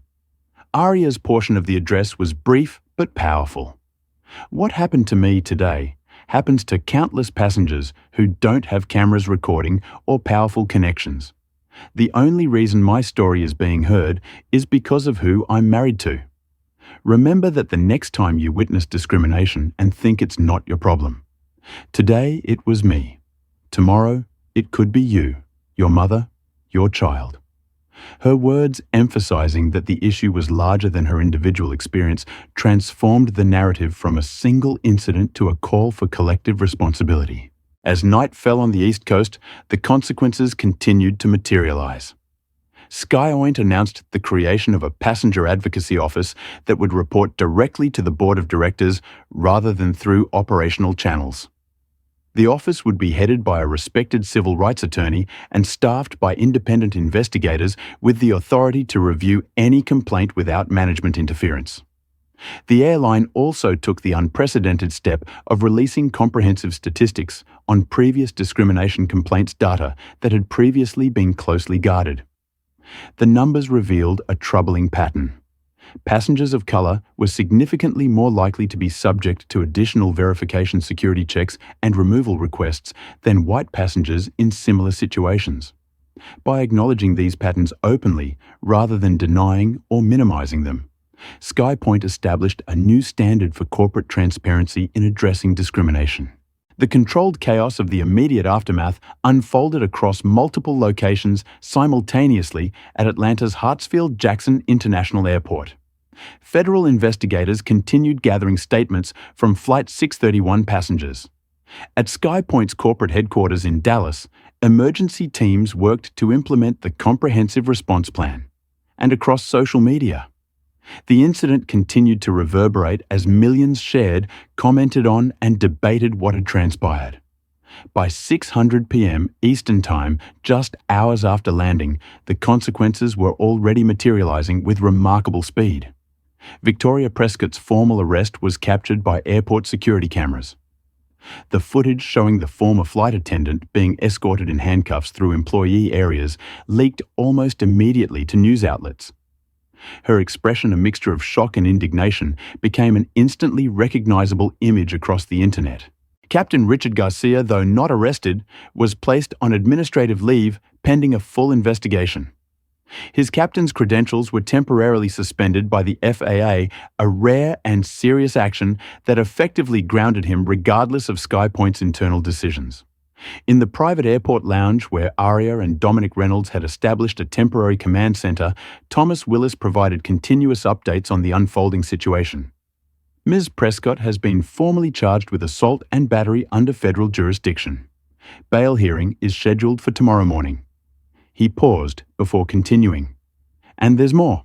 Aria's portion of the address was brief but powerful. What happened to me today happens to countless passengers who don't have cameras recording or powerful connections. The only reason my story is being heard is because of who I'm married to. Remember that the next time you witness discrimination and think it's not your problem. Today it was me. Tomorrow it could be you, your mother, your child. Her words emphasizing that the issue was larger than her individual experience transformed the narrative from a single incident to a call for collective responsibility. As night fell on the East Coast, the consequences continued to materialize. SkyOint announced the creation of a passenger advocacy office that would report directly to the board of directors rather than through operational channels. The office would be headed by a respected civil rights attorney and staffed by independent investigators with the authority to review any complaint without management interference. The airline also took the unprecedented step of releasing comprehensive statistics on previous discrimination complaints data that had previously been closely guarded. The numbers revealed a troubling pattern. Passengers of color were significantly more likely to be subject to additional verification security checks and removal requests than white passengers in similar situations. By acknowledging these patterns openly rather than denying or minimizing them, SkyPoint established a new standard for corporate transparency in addressing discrimination. The controlled chaos of the immediate aftermath unfolded across multiple locations simultaneously at Atlanta's Hartsfield-Jackson International Airport. Federal investigators continued gathering statements from Flight 631 passengers. At SkyPoint's corporate headquarters in Dallas, emergency teams worked to implement the comprehensive response plan. And across social media, the incident continued to reverberate as millions shared, commented on, and debated what had transpired. By 6:00 p.m. Eastern Time, just hours after landing, the consequences were already materializing with remarkable speed. Victoria Prescott's formal arrest was captured by airport security cameras. The footage showing the former flight attendant being escorted in handcuffs through employee areas leaked almost immediately to news outlets. Her expression, a mixture of shock and indignation, became an instantly recognizable image across the internet. Captain Richard Garcia, though not arrested, was placed on administrative leave pending a full investigation. His captain's credentials were temporarily suspended by the FAA, a rare and serious action that effectively grounded him regardless of SkyPoint's internal decisions. In the private airport lounge where Aria and Dominic Reynolds had established a temporary command center, Thomas Willis provided continuous updates on the unfolding situation. Ms. Prescott has been formally charged with assault and battery under federal jurisdiction. Bail hearing is scheduled for tomorrow morning. He paused before continuing. And there's more.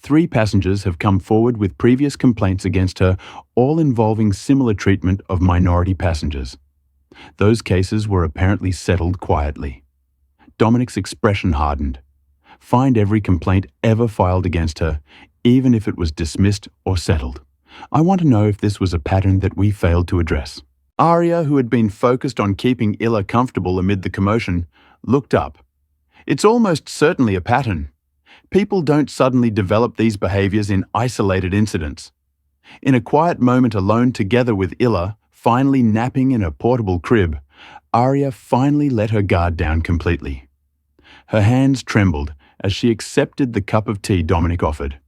3 passengers have come forward with previous complaints against her, all involving similar treatment of minority passengers. Those cases were apparently settled quietly. Dominic's expression hardened. Find every complaint ever filed against her, even if it was dismissed or settled. I want to know if this was a pattern that we failed to address. Aria, who had been focused on keeping Illa comfortable amid the commotion, looked up. It's almost certainly a pattern. People don't suddenly develop these behaviors in isolated incidents. In a quiet moment alone together with Illa, finally napping in a portable crib, Aria finally let her guard down completely. Her hands trembled as she accepted the cup of tea Dominic offered.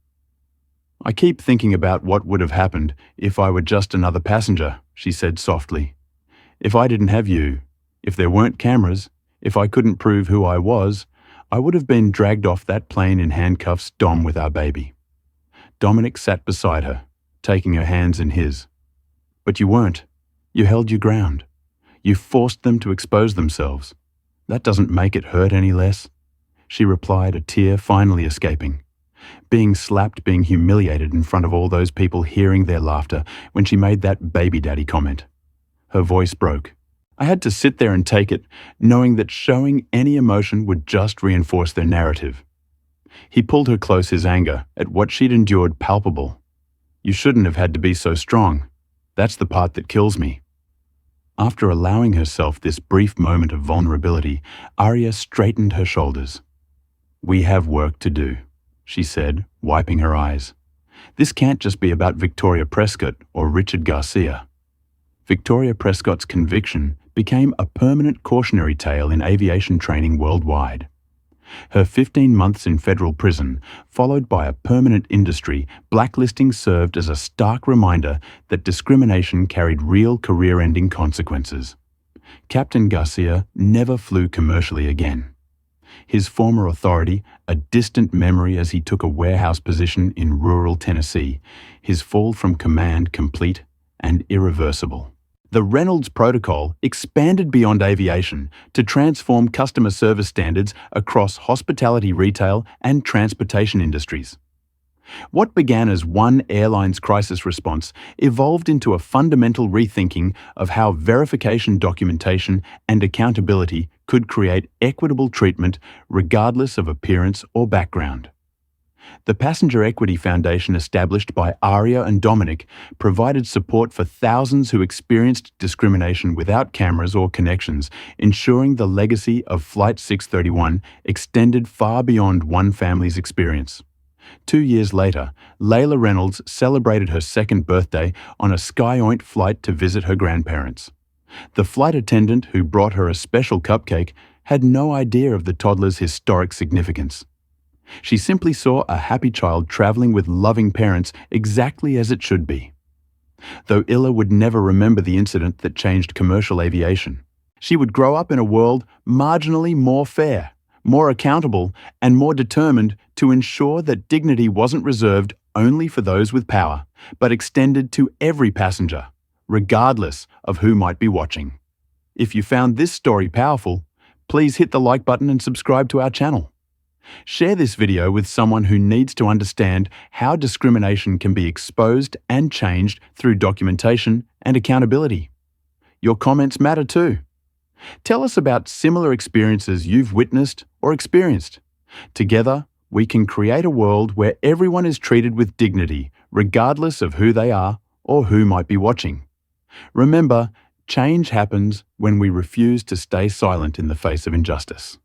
I keep thinking about what would have happened if I were just another passenger, she said softly. If I didn't have you, if there weren't cameras, if I couldn't prove who I was, I would have been dragged off that plane in handcuffs, Dom, with our baby. Dominic sat beside her, taking her hands in his. But you weren't. You held your ground. You forced them to expose themselves. That doesn't make it hurt any less, she replied, a tear finally escaping. Being slapped, being humiliated in front of all those people hearing their laughter when she made that baby daddy comment. Her voice broke. I had to sit there and take it, knowing that showing any emotion would just reinforce their narrative. He pulled her close, his anger at what she'd endured palpable. You shouldn't have had to be so strong. That's the part that kills me. After allowing herself this brief moment of vulnerability, Aria straightened her shoulders. We have work to do, she said, wiping her eyes. This can't just be about Victoria Prescott or Richard Garcia. Victoria Prescott's conviction became a permanent cautionary tale in aviation training worldwide. Her 15 months in federal prison, followed by a permanent industry blacklisting, served as a stark reminder that discrimination carried real career-ending consequences. Captain Garcia never flew commercially again. His former authority, a distant memory as he took a warehouse position in rural Tennessee, his fall from command complete and irreversible. The Reynolds Protocol expanded beyond aviation to transform customer service standards across hospitality, retail, and transportation industries. What began as one airline's crisis response evolved into a fundamental rethinking of how verification, documentation, and accountability could create equitable treatment regardless of appearance or background. The Passenger Equity Foundation, established by Aria and Dominic, provided support for thousands who experienced discrimination without cameras or connections, ensuring the legacy of Flight 631 extended far beyond one family's experience. 2 years later, Layla Reynolds celebrated her second birthday on a Skyoint flight to visit her grandparents. The flight attendant who brought her a special cupcake had no idea of the toddler's historic significance. She simply saw a happy child traveling with loving parents exactly as it should be. Though Illa would never remember the incident that changed commercial aviation, she would grow up in a world marginally more fair, more accountable, and more determined to ensure that dignity wasn't reserved only for those with power, but extended to every passenger, regardless of who might be watching. If you found this story powerful, please hit the like button and subscribe to our channel. Share this video with someone who needs to understand how discrimination can be exposed and changed through documentation and accountability. Your comments matter too. Tell us about similar experiences you've witnessed or experienced. Together, we can create a world where everyone is treated with dignity, regardless of who they are or who might be watching. Remember, change happens when we refuse to stay silent in the face of injustice.